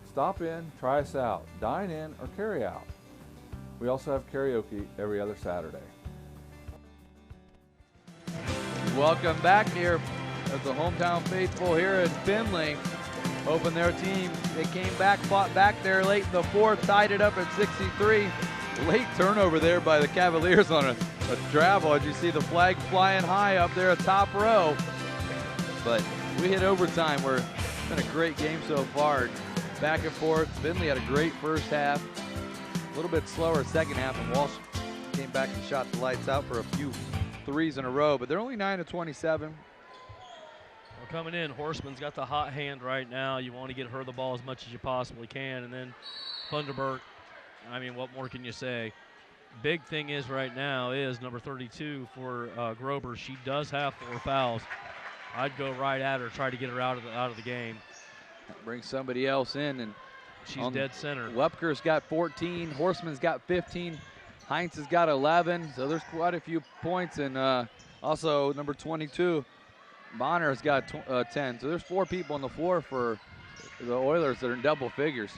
Stop in, try us out, dine in, or carry out. We also have karaoke every other Saturday. Welcome back here at the hometown faithful here in Findlay. Hoping their team, they came back, fought back there late in the fourth, tied it up at 63. Late turnover there by the Cavaliers on a travel. As you see the flag flying high up there at top row. But we hit overtime. It's been a great game so far. Back and forth. Findlay had a great first half. A little bit slower second half, and Walsh came back and shot the lights out for a few threes in a row. But they're only 9-27. Coming in, Horseman's got the hot hand right now. You want to get her the ball as much as you possibly can. And then Funderburg, I mean, what more can you say? Big thing is right now is number 32 for Grober. She does have 4 fouls. I'd go right at her, try to get her out of the game. Bring somebody else in, and she's dead center. Wepker's got 14. Horseman's got 15. Heinz has got 11. So there's quite a few points. And also number 22. Bonner's got 10, so there's 4 people on the floor for the Oilers that are in double figures.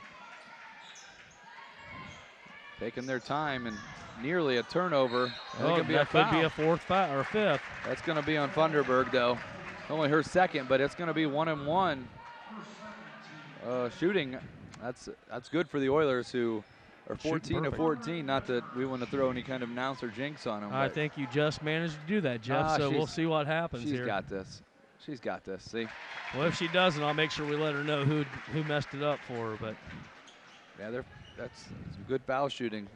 Taking their time and nearly a turnover. That could be a 4th foul or 5th. That's going to be on Funderburg, though. Only her second, but it's going to be 1-and-1 shooting. That's good for the Oilers, who are 14-14. Not that we want to throw any kind of announcer jinx on them. I think you just managed to do that, Jeff, so we'll see what happens here. She's got this. She's got this, see? Well, if she doesn't, I'll make sure we let her know who messed it up for her. But yeah, that's some good foul shooting.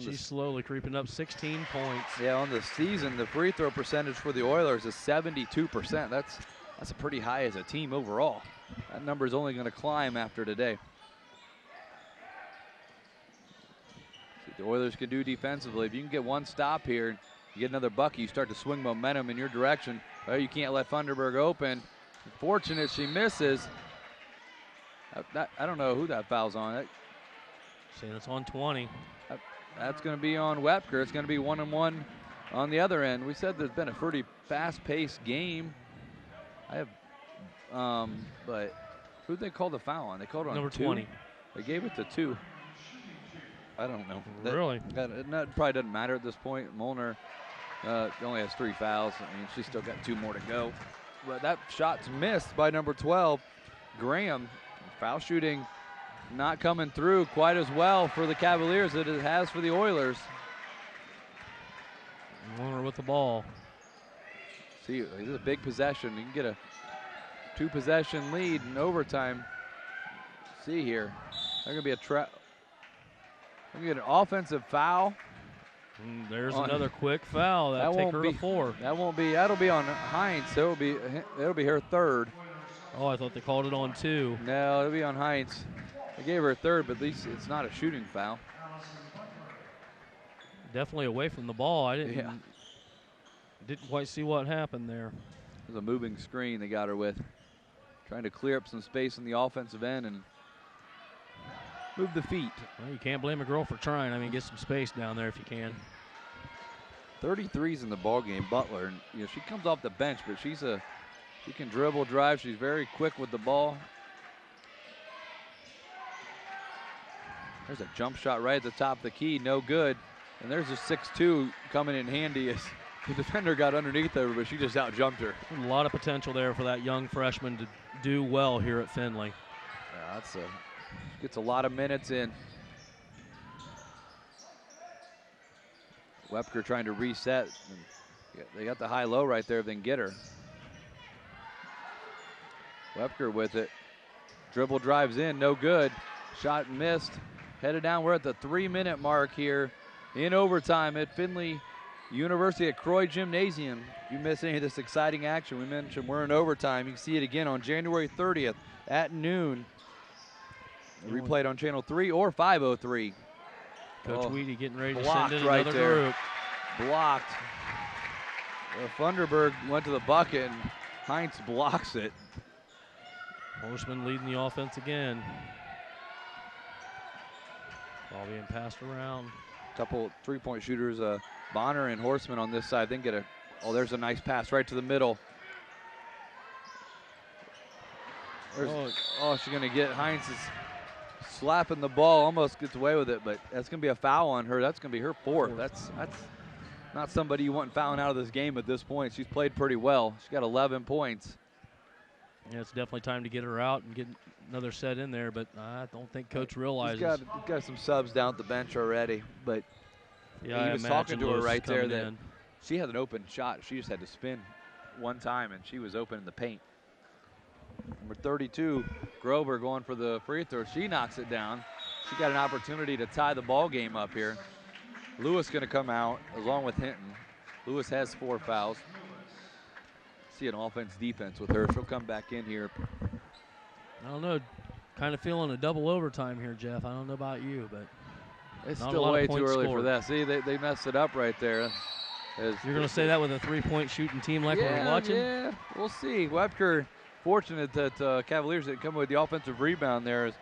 She's slowly creeping up, 16 points. Yeah, on the season, the free throw percentage for the Oilers is 72%. That's a pretty high as a team overall. That number is only going to climb after today. The Oilers can do defensively. If you can get one stop here, you get another bucket, you start to swing momentum in your direction. Well, you can't let Funderburg open. Fortunate she misses. I don't know who that foul's on. Saying it's on 20. That's going to be on Wepker. It's going to be 1-1 on the other end. We said there's been a pretty fast-paced game. But who did they call the foul on? They called it on number 2? 20. They gave it to 2. I don't know. Really? That probably doesn't matter at this point. Molnar only has 3 fouls. I mean, she's still got 2 more to go. But that shot's missed by number 12, Graham. Foul shooting not coming through quite as well for the Cavaliers as it has for the Oilers. Molnar with the ball. See, this is a big possession. You can get a 2-possession lead in overtime. See here, they're going to be We're going to get an offensive foul. There's another quick foul. That'll take her to 4. That'll be on Hines. It'll be her 3rd. Oh, I thought they called it on 2. No, it'll be on Hines. They gave her a 3rd, but at least it's not a shooting foul. Definitely away from the ball. I didn't quite see what happened there. It was a moving screen they got her with. Trying to clear up some space in the offensive end and move the feet. Well, you can't blame a girl for trying. I mean, get some space down there if you can. 33's in the ball game, Butler. And, you know, she comes off the bench, but she can dribble, drive. She's very quick with the ball. There's a jump shot right at the top of the key, no good. And there's a 6'2" coming in handy as the defender got underneath her, but she just out-jumped her. A lot of potential there for that young freshman to do well here at Findlay. Yeah, gets a lot of minutes in. Wepker trying to reset. They got the high-low right there if they can get her. Wepker with it. Dribble drives in, no good. Shot missed. Headed down. We're at the 3-minute mark here in overtime at Findlay University at Croy Gymnasium. If you miss any of this exciting action, we mentioned we're in overtime. You can see it again on January 30th at noon. Replayed on Channel 3 or 503. Coach Weedy getting ready to blocked send in right another there. group. Blocked. Funderburg went to the bucket and Heinz blocks it. Horseman leading the offense again. Ball being passed around. Couple 3-point shooters, Bonner and Horseman on this side. Then get there's a nice pass right to the middle. She's gonna get Heinz is slapping the ball, almost gets away with it, but that's gonna be a foul on her. That's gonna be her 4th. That's not somebody you want fouling out of this game at this point. She's played pretty well. She's got 11 points. Yeah, it's definitely time to get her out and get another set in there, but I don't think Coach realizes. He's got some subs down at the bench already, but yeah, he was talking to her Lewis right there that in. she had an open shot. She just had to spin one time, and she was open in the paint. Number 32, Grover going for the free throw. She knocks it down. She got an opportunity to tie the ball game up here. Lewis going to come out along with Hinton. Lewis has 4 fouls. See an offense-defense with her. She'll come back in here. I don't know. Kind of feeling a double overtime here, Jeff. I don't know about you, but it's not still a lot way of points too early scored. for that. See, they messed it up right there. You're going to say that with a 3-point shooting team like we're watching? Yeah, we'll see. Wepker, fortunate that Cavaliers didn't come with the offensive rebound there. As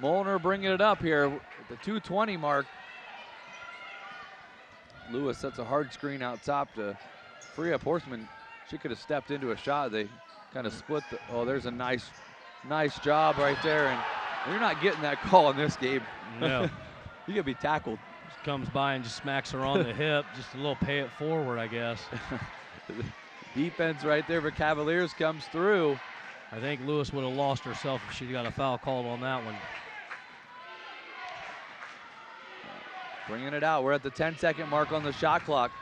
Molnar bringing it up here at the 2:20 mark. Lewis sets a hard screen out top to free up Horseman. She could have stepped into a shot. They kind of split there's a nice job right there. And you're not getting that call in this game. No. You could be tackled. Just comes by and just smacks her on the hip. Just a little pay it forward, I guess. Defense right there for Cavaliers comes through. I think Lewis would have lost herself if she got a foul called on that one. Bringing it out. We're at the 10-second mark on the shot clock.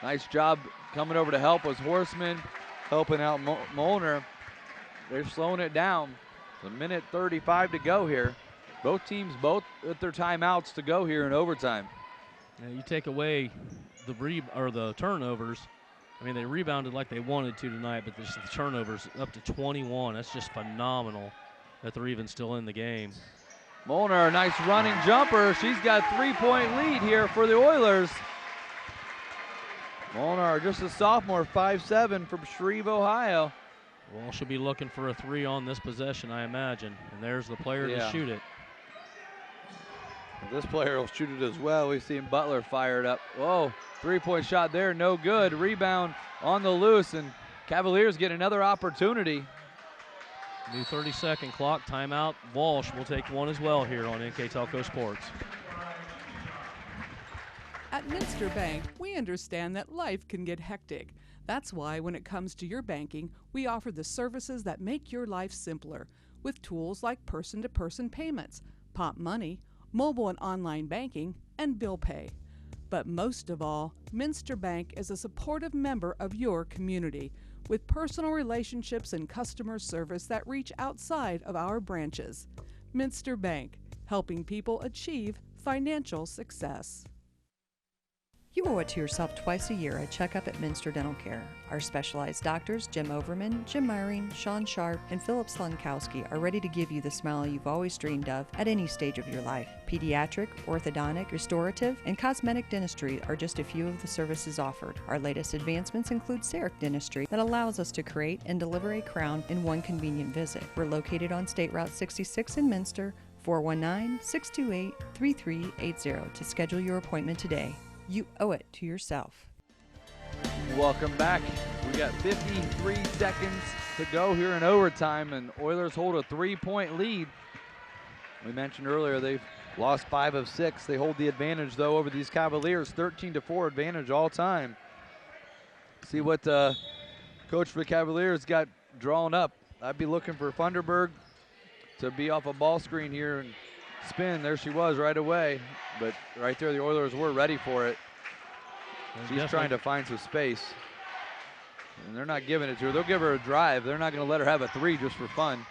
Nice job coming over to help was Horseman, helping out Molnar. They're slowing it down. A minute 35 to go here. Both teams with their timeouts to go here in overtime. Yeah, you take away the turnovers. I mean, they rebounded like they wanted to tonight, but the turnovers up to 21. That's just phenomenal that they're even still in the game. Molnar, nice running jumper. She's got a 3-point lead here for the Oilers. Molnar, just a sophomore, 5'7" from Shreve, Ohio. Walsh should be looking for a 3 on this possession, I imagine. And there's the player to shoot it. This player will shoot it as well. We've seen Butler fired up. Whoa, 3-point shot there, no good. Rebound on the loose, and Cavaliers get another opportunity. New 30-second clock, timeout. Walsh will take one as well here on NKTelco Sports. At Minster Bank, we understand that life can get hectic. That's why when it comes to your banking, we offer the services that make your life simpler with tools like person-to-person payments, Pop Money, mobile and online banking, and bill pay. But most of all, Minster Bank is a supportive member of your community with personal relationships and customer service that reach outside of our branches. Minster Bank, helping people achieve financial success. You owe it to yourself twice a year a checkup at Minster Dental Care. Our specialized doctors, Jim Overman, Jim Myring, Sean Sharp, and Philip Slunkowski, are ready to give you the smile you've always dreamed of at any stage of your life. Pediatric, orthodontic, restorative, and cosmetic dentistry are just a few of the services offered. Our latest advancements include CEREC dentistry that allows us to create and deliver a crown in one convenient visit. We're located on State Route 66 in Minster, 419-628-3380 to schedule your appointment today. You owe it to yourself. Welcome back. We got 53 seconds to go here in overtime, and Oilers hold a 3-point lead. We mentioned earlier they've lost 5 of 6. They hold the advantage, though, over these Cavaliers. 13-4 advantage all time. See what coach for the Cavaliers got drawn up. I'd be looking for Funderburg to be off a ball screen here and spin. There she was right away. But right there, the Oilers were ready for it. She's trying to find some space. And they're not giving it to her. They'll give her a drive. They're not going to let her have a 3 just for fun.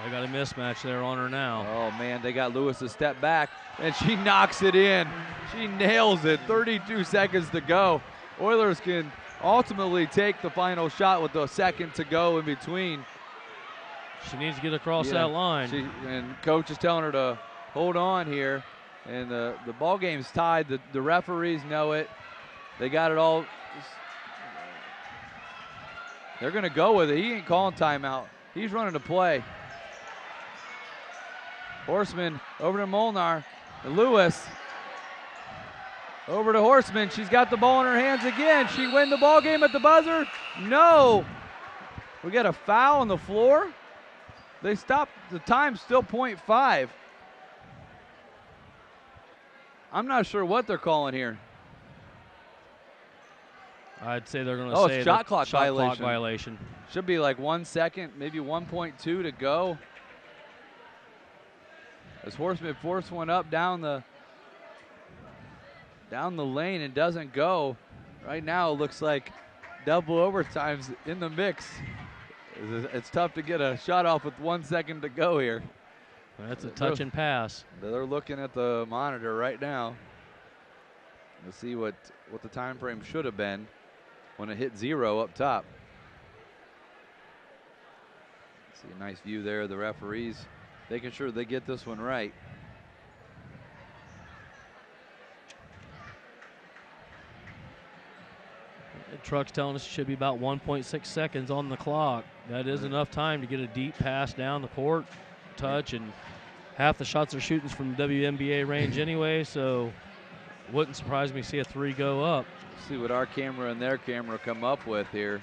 They got a mismatch there on her now. Oh, man, they got Lewis to step back, and she knocks it in. She nails it. 32 seconds to go. Oilers can ultimately take the final shot with a second to go in between. She needs to get across that line. And coach is telling her to hold on here. And the ball game's tied. The referees know it. They got it all. They're going to go with it. He ain't calling timeout. He's running the play. Horseman over to Molnar. Lewis over to Horseman. She's got the ball in her hands again. She win the ball game at the buzzer? No. We got a foul on the floor. They stopped. The time's still .5. I'm not sure what they're calling here. I'd say they're going to say shot clock violation. Should be like 1 second, maybe 1.2 to go. As Horseman forced one up down the lane and doesn't go. Right now it looks like double overtime's in the mix. It's tough to get a shot off with 1 second to go here. That's a touch and pass. They're looking at the monitor right now to see what the time frame should have been when it hit 0 up top. See a nice view there of the referees making sure they get this one right. The truck's telling us it should be about 1.6 seconds on the clock. That is enough time to get a deep pass down the court, touch, and half the shots they're shooting from WNBA range anyway, so wouldn't surprise me to see a 3 go up. See what our camera and their camera come up with here.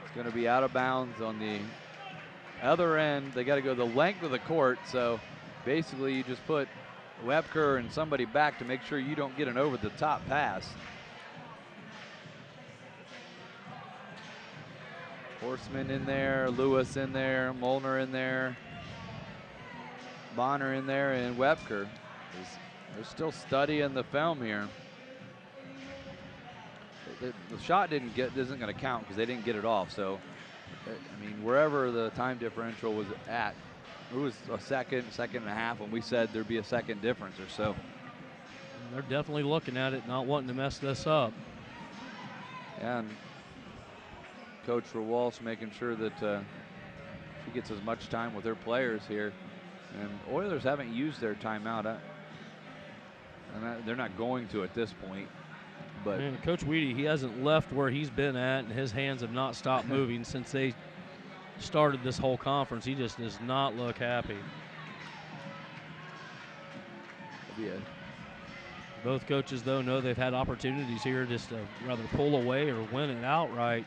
It's going to be out of bounds on the other end. They got to go the length of the court, so basically you just put Webker and somebody back to make sure you don't get an over-the-top pass. Horseman in there, Lewis in there, Molnar in there, Bonner in there, and Webker. They're still studying the film here. The shot isn't going to count because they didn't get it off. So, I mean, wherever the time differential was at, it was a second and a half when we said there'd be a second difference or so. They're definitely looking at it, not wanting to mess this up. And coach for Walsh making sure that she gets as much time with her players here. And Oilers haven't used their timeout. And they're not going to at this point. But Coach Weedy, he hasn't left where he's been at, and his hands have not stopped moving since they started this whole conference. He just does not look happy. Both coaches, though, know they've had opportunities here just to rather pull away or win it outright.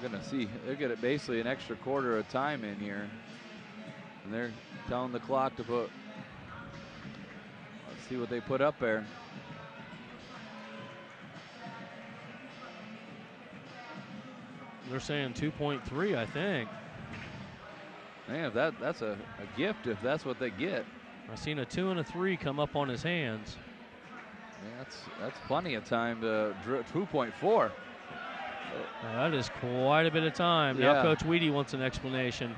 We're going to see. They're going to basically an extra quarter of time in here. And they're telling the clock to put. Let's see what they put up there. They're saying 2.3, I think. Man, that's a gift if that's what they get. I seen a 2 and a 3 come up on his hands. Yeah, that's plenty of time to 2.4. Now, that is quite a bit of time. Yeah. Now Coach Weedy wants an explanation.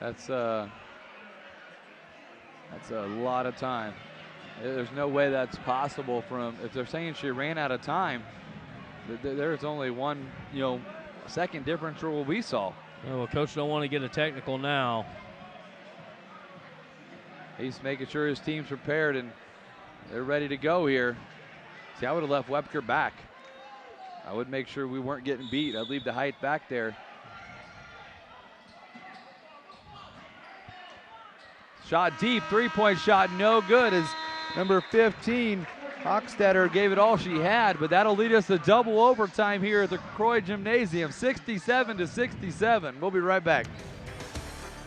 That's a lot of time. There's no way that's possible from, if they're saying she ran out of time, there's only one, second difference from what we saw. Oh, well, Coach don't want to get a technical now. He's making sure his team's prepared and they're ready to go here. See, I would have left Webker back. I would make sure we weren't getting beat. I'd leave the height back there. Shot deep, three-point shot, no good as number 15, Hochstetter, gave it all she had, but that'll lead us to double overtime here at the Croy Gymnasium, 67-67. We'll be right back.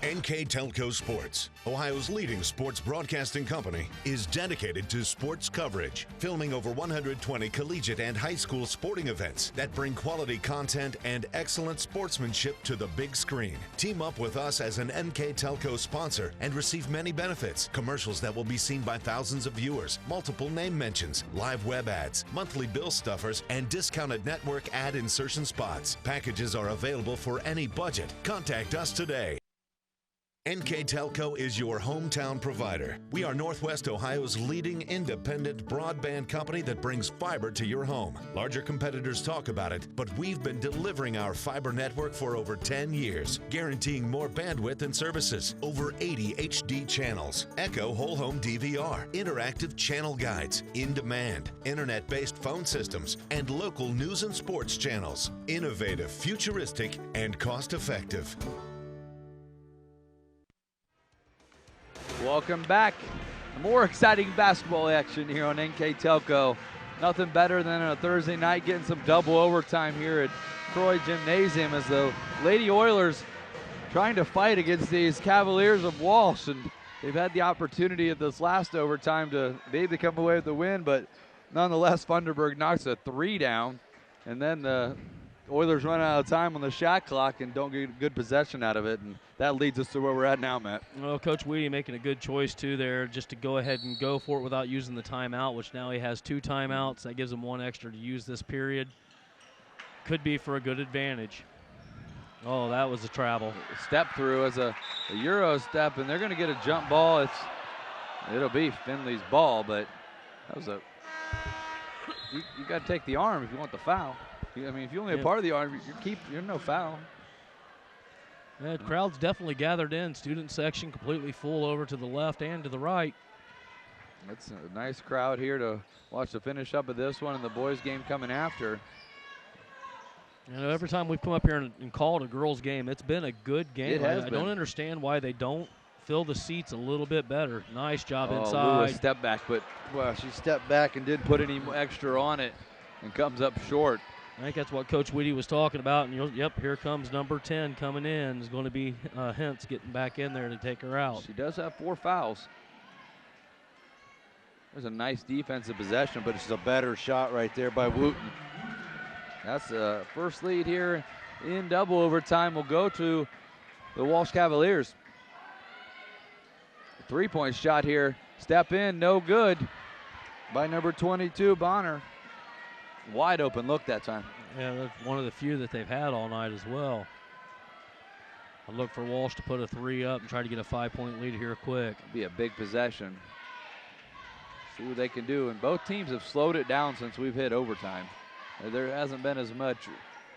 NKTelco Sports, Ohio's leading sports broadcasting company, is dedicated to sports coverage, filming over 120 collegiate and high school sporting events that bring quality content and excellent sportsmanship to the big screen. Team up with us as an NKTelco sponsor and receive many benefits: commercials that will be seen by thousands of viewers, multiple name mentions, live web ads, monthly bill stuffers, and discounted network ad insertion spots. Packages are available for any budget. Contact us today. NKTelco is your hometown provider. We are Northwest Ohio's leading independent broadband company that brings fiber to your home. Larger competitors talk about it, but we've been delivering our fiber network for over 10 years, guaranteeing more bandwidth and services, over 80 HD channels, Echo Whole Home DVR, interactive channel guides, in-demand, internet-based phone systems, and local news and sports channels. Innovative, futuristic, and cost-effective. Welcome back. More exciting basketball action here on NKTelco. Nothing better than on a Thursday night getting some double overtime here at Croy Gymnasium as the Lady Oilers trying to fight against these Cavaliers of Walsh. And they've had the opportunity at this last overtime to maybe come away with the win, but nonetheless, Funderburg knocks a 3 down. And then the Oilers run out of time on the shot clock and don't get good possession out of it, and that leads us to where we're at now, Matt. Well, Coach Weedy making a good choice, too, there, just to go ahead and go for it without using the timeout, which now he has 2 timeouts. That gives him 1 extra to use this period. Could be for a good advantage. Oh, that was a travel. Step through as a Euro step, and they're going to get a jump ball. It'll be Findlay's ball, but that was you got to take the arm if you want the foul. I mean, if you only have part of the arm, you're no foul. Yeah, the crowd's definitely gathered in. Student section completely full over to the left and to the right. It's a nice crowd here to watch the finish up of this one and the boys' game coming after. You know, every time we've come up here and called a girls' game, it's been a good game. It has I been. don't understand why they don't fill the seats a little bit better. Nice job Lewis inside. step back, but well, she stepped back and didn't put any extra on it and comes up short. I think that's what Coach Weedy was talking about. And yep, here comes number 10 coming in. Is going to be Hintz getting back in there to take her out. She does have 4 fouls. There's a nice defensive possession, but it's a better shot right there by Wooten. That's the first lead here in double overtime. Will go to the Walsh Cavaliers. 3-point shot here. Step in, no good by number 22, Bonner. Wide open look that time. Yeah, that's one of the few that they've had all night as well. I look for Walsh to put a 3 up and try to get a 5-point lead here quick. Be a big possession. See what they can do. And both teams have slowed it down since we've hit overtime. There hasn't been as much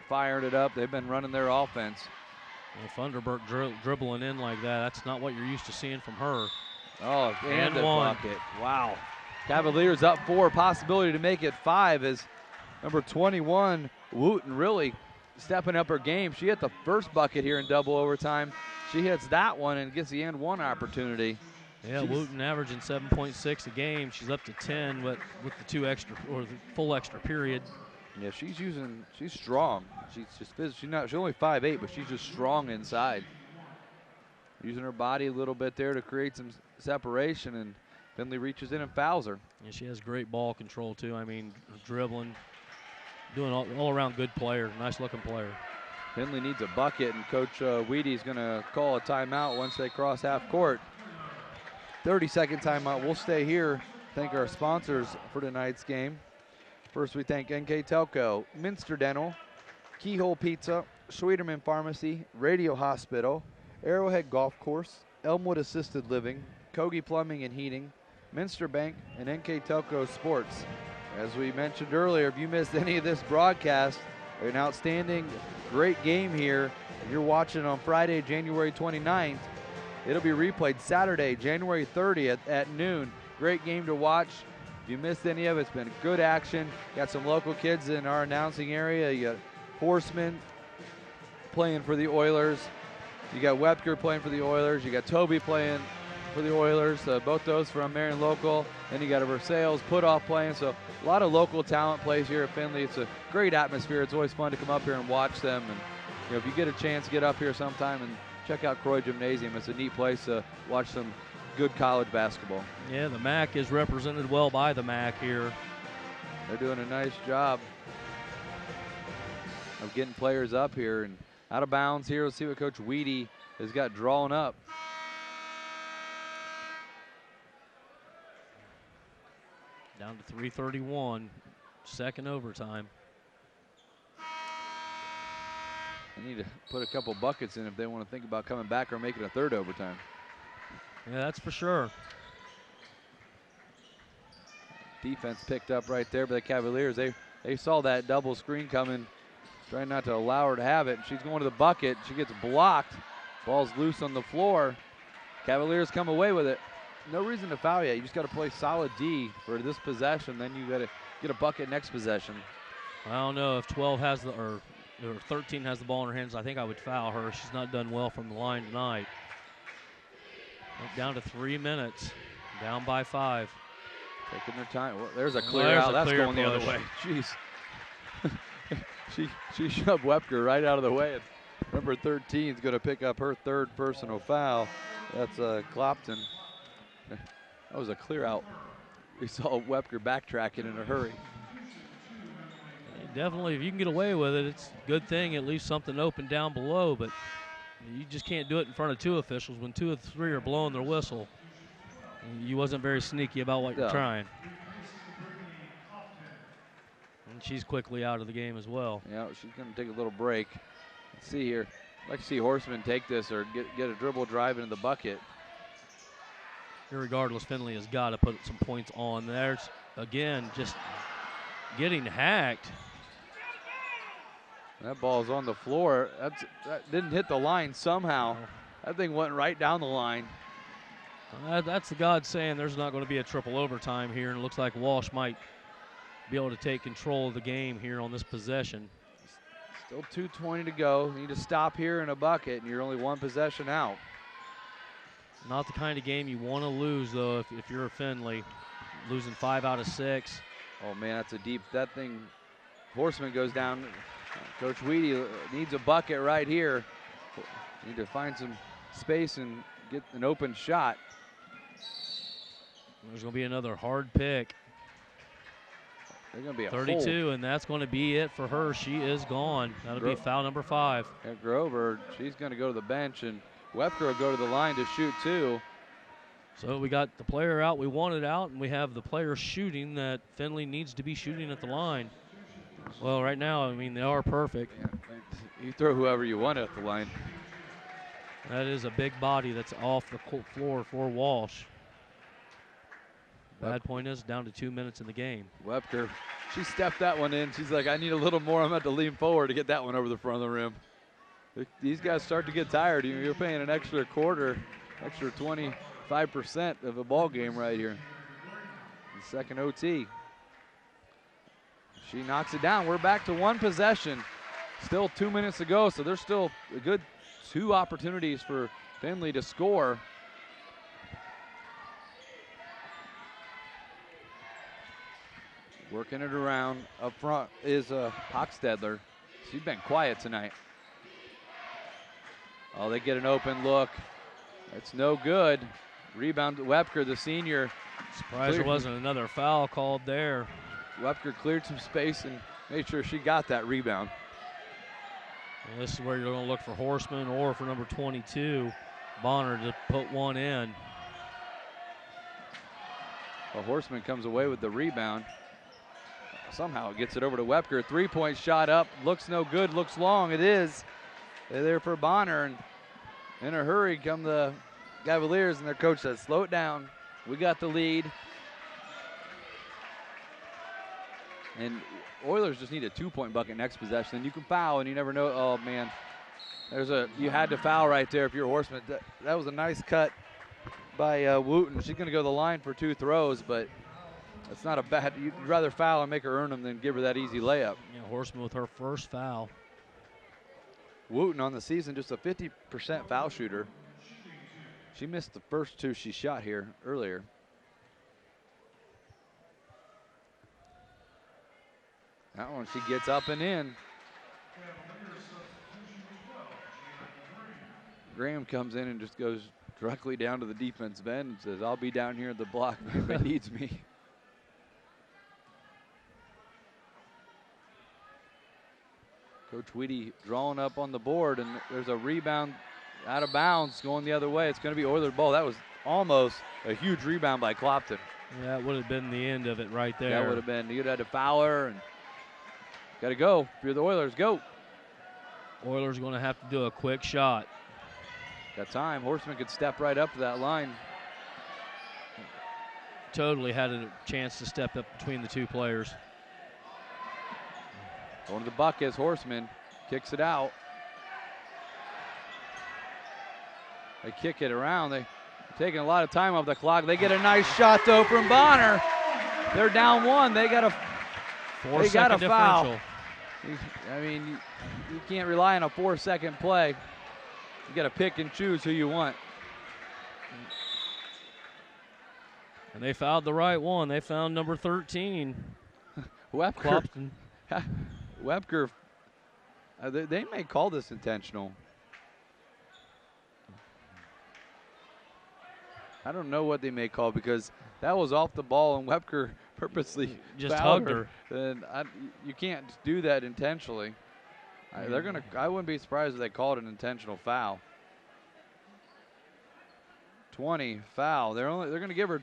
firing it up. They've been running their offense. Well, Funderburg dribbling in like that, that's not what you're used to seeing from her. Oh, and the one. bucket. Wow. Cavaliers up 4, possibility to make it 5 as number 21, Wooten, really stepping up her game. She hit the first bucket here in double overtime. She hits that one and gets the and one opportunity. Yeah, Wooten averaging 7.6 a game. She's up to 10 with the two extra or the full extra period. Yeah, she's strong. She's only 5'8", but she's just strong inside. Using her body a little bit there to create some separation, and Findlay reaches in and fouls her. Yeah, she has great ball control too. I mean, dribbling, doing all around good player, nice looking player. Findlay needs a bucket, and Coach Weedy's going to call a timeout once they cross half court. 30-second timeout. We'll stay here. Thank our sponsors for tonight's game. First, we thank NKTelco, Minster Dental, Keyhole Pizza, Schwederman Pharmacy, Radio Hospital, Arrowhead Golf Course, Elmwood Assisted Living, Kogi Plumbing and Heating, Minster Bank, and NKTelco Sports. As we mentioned earlier, if you missed any of this broadcast, an outstanding, great game here. If you're watching on Friday, January 29th, it'll be replayed Saturday, January 30th at noon. Great game to watch. If you missed any of it, it's been good action. Got some local kids in our announcing area. You got Horseman playing for the Oilers. You got Webker playing for the Oilers. You got Toby playing for the Oilers. Both those from Marion Local. Then you got a Versailles put-off playing. So a lot of local talent plays here at Findlay. It's a great atmosphere. It's always fun to come up here and watch them. And if you get a chance, get up here sometime and check out Croy Gymnasium. It's a neat place to watch some good college basketball. Yeah, the MAC is represented well by the MAC here. They're doing a nice job of getting players up here. And out of bounds here. Let's see what Coach Weedy has got drawn up. Down to 3:31, second overtime. They need to put a couple buckets in if they want to think about coming back or making a third overtime. Yeah, that's for sure. Defense picked up right there by the Cavaliers. They saw that double screen coming, trying not to allow her to have it. She's going to the bucket. She gets blocked. Ball's loose on the floor. Cavaliers come away with it. No reason to foul yet. You just got to play solid D for this possession. Then you got to get a bucket next possession. I don't know if 12 has the or 13 has the ball in her hands. I think I would foul her. She's not done well from the line tonight. Down to 3 minutes. Down by 5. Taking their time. Well, there's a clear out. That's going the other way. Jeez. she shoved Webker right out of the way. And number 13 is going to pick up her third personal foul. That's Clopton. That was a clear out. We saw Webker backtracking in a hurry. Definitely, if you can get away with it, it's a good thing. It leaves something open down below, but you just can't do it in front of two officials when 2 of the 3 are blowing their whistle. You wasn't very sneaky about what you're trying. And she's quickly out of the game as well. Yeah, she's going to take a little break. Let's see here. I'd like to see Horseman take this or get a dribble drive into the bucket. Irregardless, Findlay has got to put some points on. There's, again, just getting hacked. That ball's on the floor. That didn't hit the line somehow. That thing went right down the line. That's the God saying there's not going to be a triple overtime here, and it looks like Walsh might be able to take control of the game here on this possession. Still 2:20 to go. You need to stop here in a bucket, and you're only one possession out. Not the kind of game you want to lose, though, if you're a Findlay. Losing 5 out of 6. Oh, man, that's a deep, that thing, Horseman goes down. Coach Weedy needs a bucket right here. Need to find some space and get an open shot. There's going to be another hard pick. There's going to be a 32, hold. And that's going to be it for her. She is gone. That'll be foul number 5. And Grover, she's going to go to the bench, and Webker will go to the line to shoot 2. So we got the player out we wanted out, and we have the player shooting that Findlay needs to be shooting at the line. Well, right now, I mean, they are perfect. Yeah, you throw whoever you want at the line. That is a big body that's off the floor for Walsh. Bad point is down to 2 minutes in the game. Webker, she stepped that one in. She's like, I need a little more. I'm going to have to lean forward to get that one over the front of the rim. These guys start to get tired. You're paying an extra quarter, extra 25% of a ball game right here. The second OT. She knocks it down. We're back to one possession. Still 2 minutes to go, so there's still a good 2 opportunities for Findlay to score. Working it around. Up front is Hochstedler. She's been quiet tonight. Oh, they get an open look. That's no good. Rebound to Wepker, the senior. Surprised there wasn't another foul called there. Wepker cleared some space and made sure she got that rebound. Well, this is where you're going to look for Horseman or for number 22, Bonner, to put one in. Well, Horseman comes away with the rebound. Somehow it gets it over to Wepker. 3-point shot up. Looks no good. Looks long. It is. They're there for Bonner. And in a hurry come the Cavaliers, and their coach says, slow it down. We got the lead. And Oilers just need a 2-point bucket next possession. And you can foul, and you never know. Oh, man. You had to foul right there if you're Horseman. That was a nice cut by Wooten. She's going to go to the line for 2 throws, but it's not a bad. You'd rather foul and make her earn them than give her that easy layup. Yeah, Horseman with her first foul. Wooten on the season, just a 50% foul shooter. She missed the first 2 she shot here earlier. That one she gets up and in. Graham comes in and just goes directly down to the defensive end and says, I'll be down here at the block if anybody needs me. Coach Weedy drawing up on the board, and there's a rebound out of bounds going the other way. It's going to be Oilers ball. That was almost a huge rebound by Clopton. Yeah, that would have been the end of it right there. That would have been. You'd had to foul her, and got to go. If you're the Oilers, go. Oilers going to have to do a quick shot. Got time. Horseman could step right up to that line. Totally had a chance to step up between the 2 players. Going to the bucket, Horseman kicks it out. They kick it around. They're taking a lot of time off the clock. They get a nice shot though from Bonner. They're down 1. They got a foul. I mean, you can't rely on a 4-second play. You got to pick and choose who you want. And they fouled the right one. They found number 13. Wepker. They may call this intentional. I don't know what they may call, because that was off the ball and Wepker purposely just fouled hugged her. And you can't do that intentionally. I wouldn't be surprised if they called an intentional foul. 20 foul. They're going to give her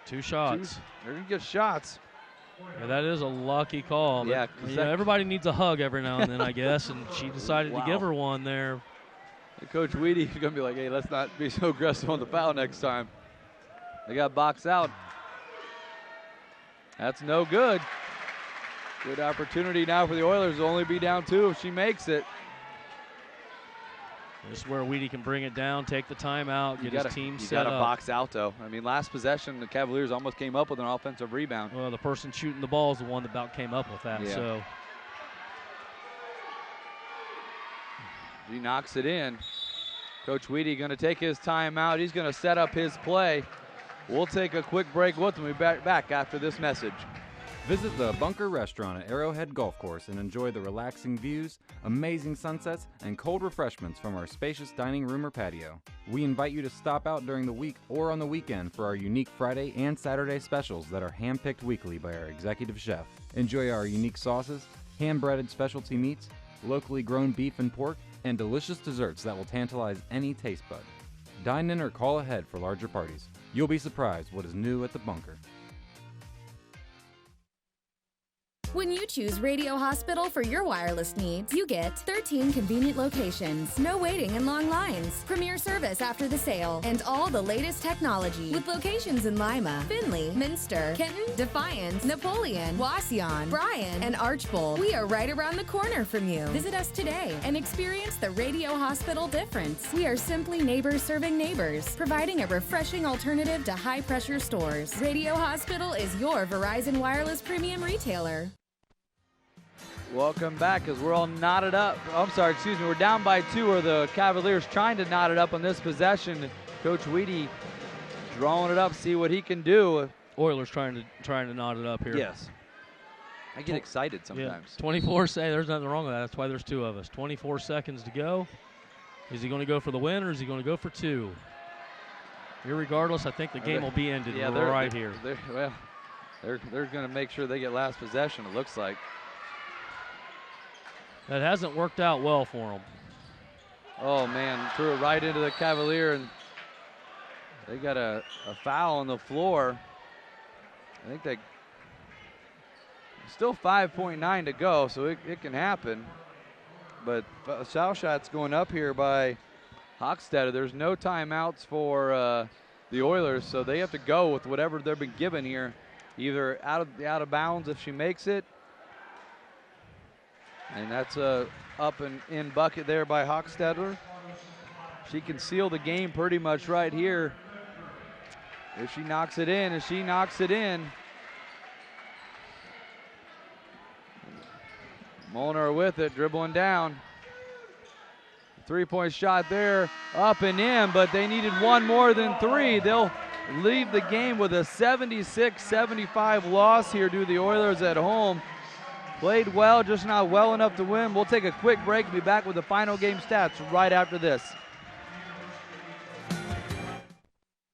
2 shots. They're going to get shots. Yeah, that is a lucky call. Yeah, everybody needs a hug every now and then, I guess, and she decided to give her one there. Coach Weedy is going to be like, hey, let's not be so aggressive on the foul next time. They got boxed out. That's no good. Good opportunity now for the Oilers to only be down 2 if she makes it. This is where Weedy can bring it down, take the timeout, get his team set up. You got to box out, though. I mean, last possession, the Cavaliers almost came up with an offensive rebound. Well, the person shooting the ball is the one that about came up with that. Yeah. So he knocks it in. Coach Weedy going to take his timeout. He's going to set up his play. We'll take a quick break. We'll be back after this message. Visit the Bunker Restaurant at Arrowhead Golf Course and enjoy the relaxing views, amazing sunsets, and cold refreshments from our spacious dining room or patio. We invite you to stop out during the week or on the weekend for our unique Friday and Saturday specials that are handpicked weekly by our executive chef. Enjoy our unique sauces, hand-breaded specialty meats, locally grown beef and pork, and delicious desserts that will tantalize any taste bud. Dine in or call ahead for larger parties. You'll be surprised what is new at the Bunker. When you choose Radio Hospital for your wireless needs, you get 13 convenient locations, no waiting and long lines, premier service after the sale, and all the latest technology. With locations in Lima, Findlay, Minster, Kenton, Defiance, Napoleon, Wauseon, Bryan, and Archbold, we are right around the corner from you. Visit us today and experience the Radio Hospital difference. We are simply neighbors serving neighbors, providing a refreshing alternative to high-pressure stores. Radio Hospital is your Verizon Wireless Premium retailer. Welcome back as we're all knotted up. Oh, I'm sorry, excuse me. We're down by 2, or the Cavaliers trying to knot it up on this possession. Coach Weedy drawing it up, see what he can do. Oilers trying to knot it up here. Yes. I get excited sometimes. Yeah. 24 seconds. There's nothing wrong with that. That's why there's 2 of us. 24 seconds to go. Is he going to go for the win, or is he going to go for 2? Irregardless, I think the game will be ended here. They're going to make sure they get last possession, it looks like. That hasn't worked out well for them. Oh, man, threw it right into the Cavalier, and they got a foul on the floor. I think they still 5.9 to go, so it can happen. But foul shot's going up here by Hochstetter. There's no timeouts for the Oilers, so they have to go with whatever they've been given here, either out of bounds if she makes it. And that's a up and in bucket there by Hochstetter. She can seal the game pretty much right here if she knocks it in. Molnar with it, dribbling down. 3-point shot there, up and in, but they needed one more than 3. They'll leave the game with a 76-75 loss here to the Oilers at home. Played well, just not well enough to win. We'll take a quick break and be back with the final game stats right after this.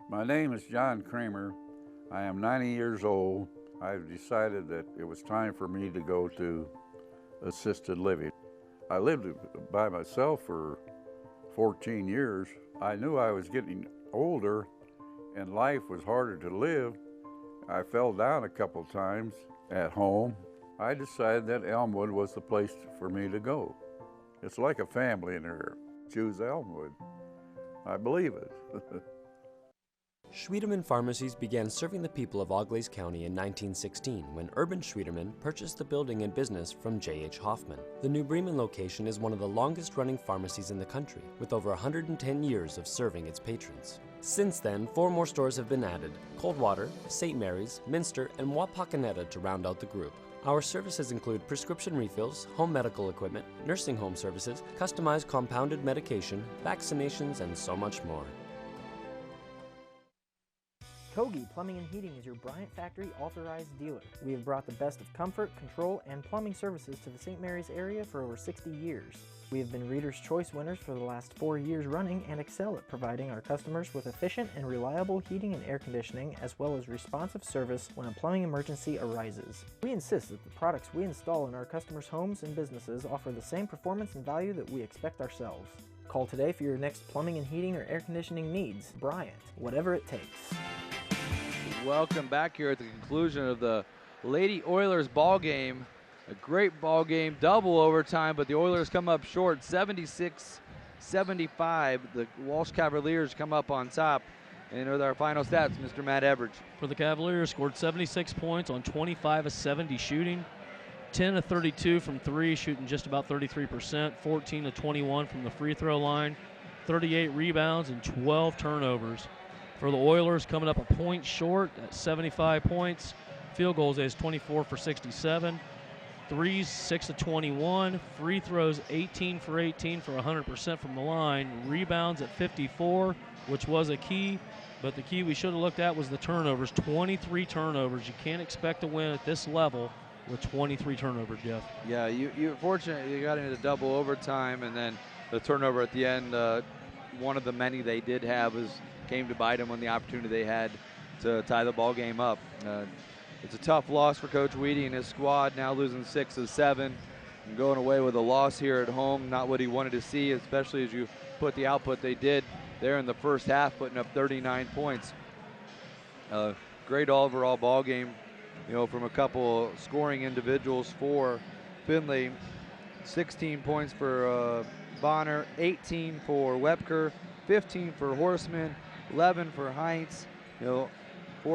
My name is John Kramer. I am 90 years old. I've decided that it was time for me to go to assisted living. I lived by myself for 14 years. I knew I was getting older and life was harder to live. I fell down a couple times at home. I decided that Elmwood was the place for me to go. It's like a family in here. Choose Elmwood. I believe it. Schwiedemann Pharmacies began serving the people of Auglaize County in 1916 when Urban Schwiedemann purchased the building and business from J.H. Hoffman. The New Bremen location is one of the longest-running pharmacies in the country, with over 110 years of serving its patrons. Since then, 4 more stores have been added: Coldwater, St. Mary's, Minster, and Wapakoneta to round out the group. Our services include prescription refills, home medical equipment, nursing home services, customized compounded medication, vaccinations, and so much more. Kogi Plumbing and Heating is your Bryant Factory authorized dealer. We have brought the best of comfort, control, and plumbing services to the St. Mary's area for over 60 years. We have been Reader's Choice winners for the last 4 years running and excel at providing our customers with efficient and reliable heating and air conditioning, as well as responsive service when a plumbing emergency arises. We insist that the products we install in our customers' homes and businesses offer the same performance and value that we expect ourselves. Call today for your next plumbing and heating or air conditioning needs. Bryant, whatever it takes. Welcome back here at the conclusion of the Lady Oilers ball game. A great ball game, double overtime, but the Oilers come up short, 76-75. The Walsh Cavaliers come up on top. And with our final stats, Mr. Matt Everidge. For the Cavaliers, scored 76 points on 25 of 70 shooting, 10 of 32 from 3, shooting just about 33%, 14 of 21 from the free throw line, 38 rebounds, and 12 turnovers. For the Oilers, coming up a point short at 75 points. Field goals is 24 for 67. Threes, 6 of 21. Free throws, 18 for 18 for 100% from the line. Rebounds at 54, which was a key. But the key we should have looked at was the turnovers. 23 turnovers. You can't expect to win at this level with 23 turnovers, Jeff. Yeah, you're fortunate you got into double overtime, and then the turnover at the end, one of the many they did have came to bite them when the opportunity they had to tie the ball game up. It's a tough loss for Coach Weedy and his squad, now losing 6 of 7 and going away with a loss here at home. Not what he wanted to see, especially as you put the output they did there in the first half, putting up 39 points. Great overall ball game, from a couple scoring individuals for Findlay. 16 points for Bonner, 18 for Wepker, 15 for Horseman, 11 for Heinz. 4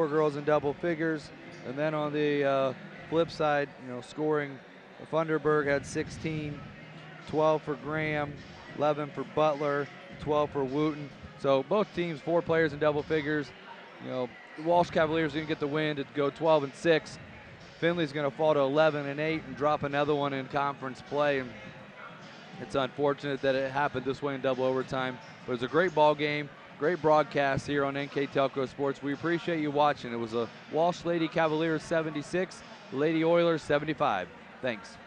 girls in double figures. And then on the flip side, scoring, Funderburg had 16, 12 for Graham, 11 for Butler, 12 for Wooten. So both teams, 4 players in double figures. The Walsh Cavaliers didn't get the win to go 12-6. Findlay's going to fall to 11-8 and drop another one in conference play. And it's unfortunate that it happened this way in double overtime. But it was a great ball game, great broadcast here on NKTelco Sports. We appreciate you watching. It was a Walsh Lady Cavaliers 76, Lady Oilers 75. Thanks.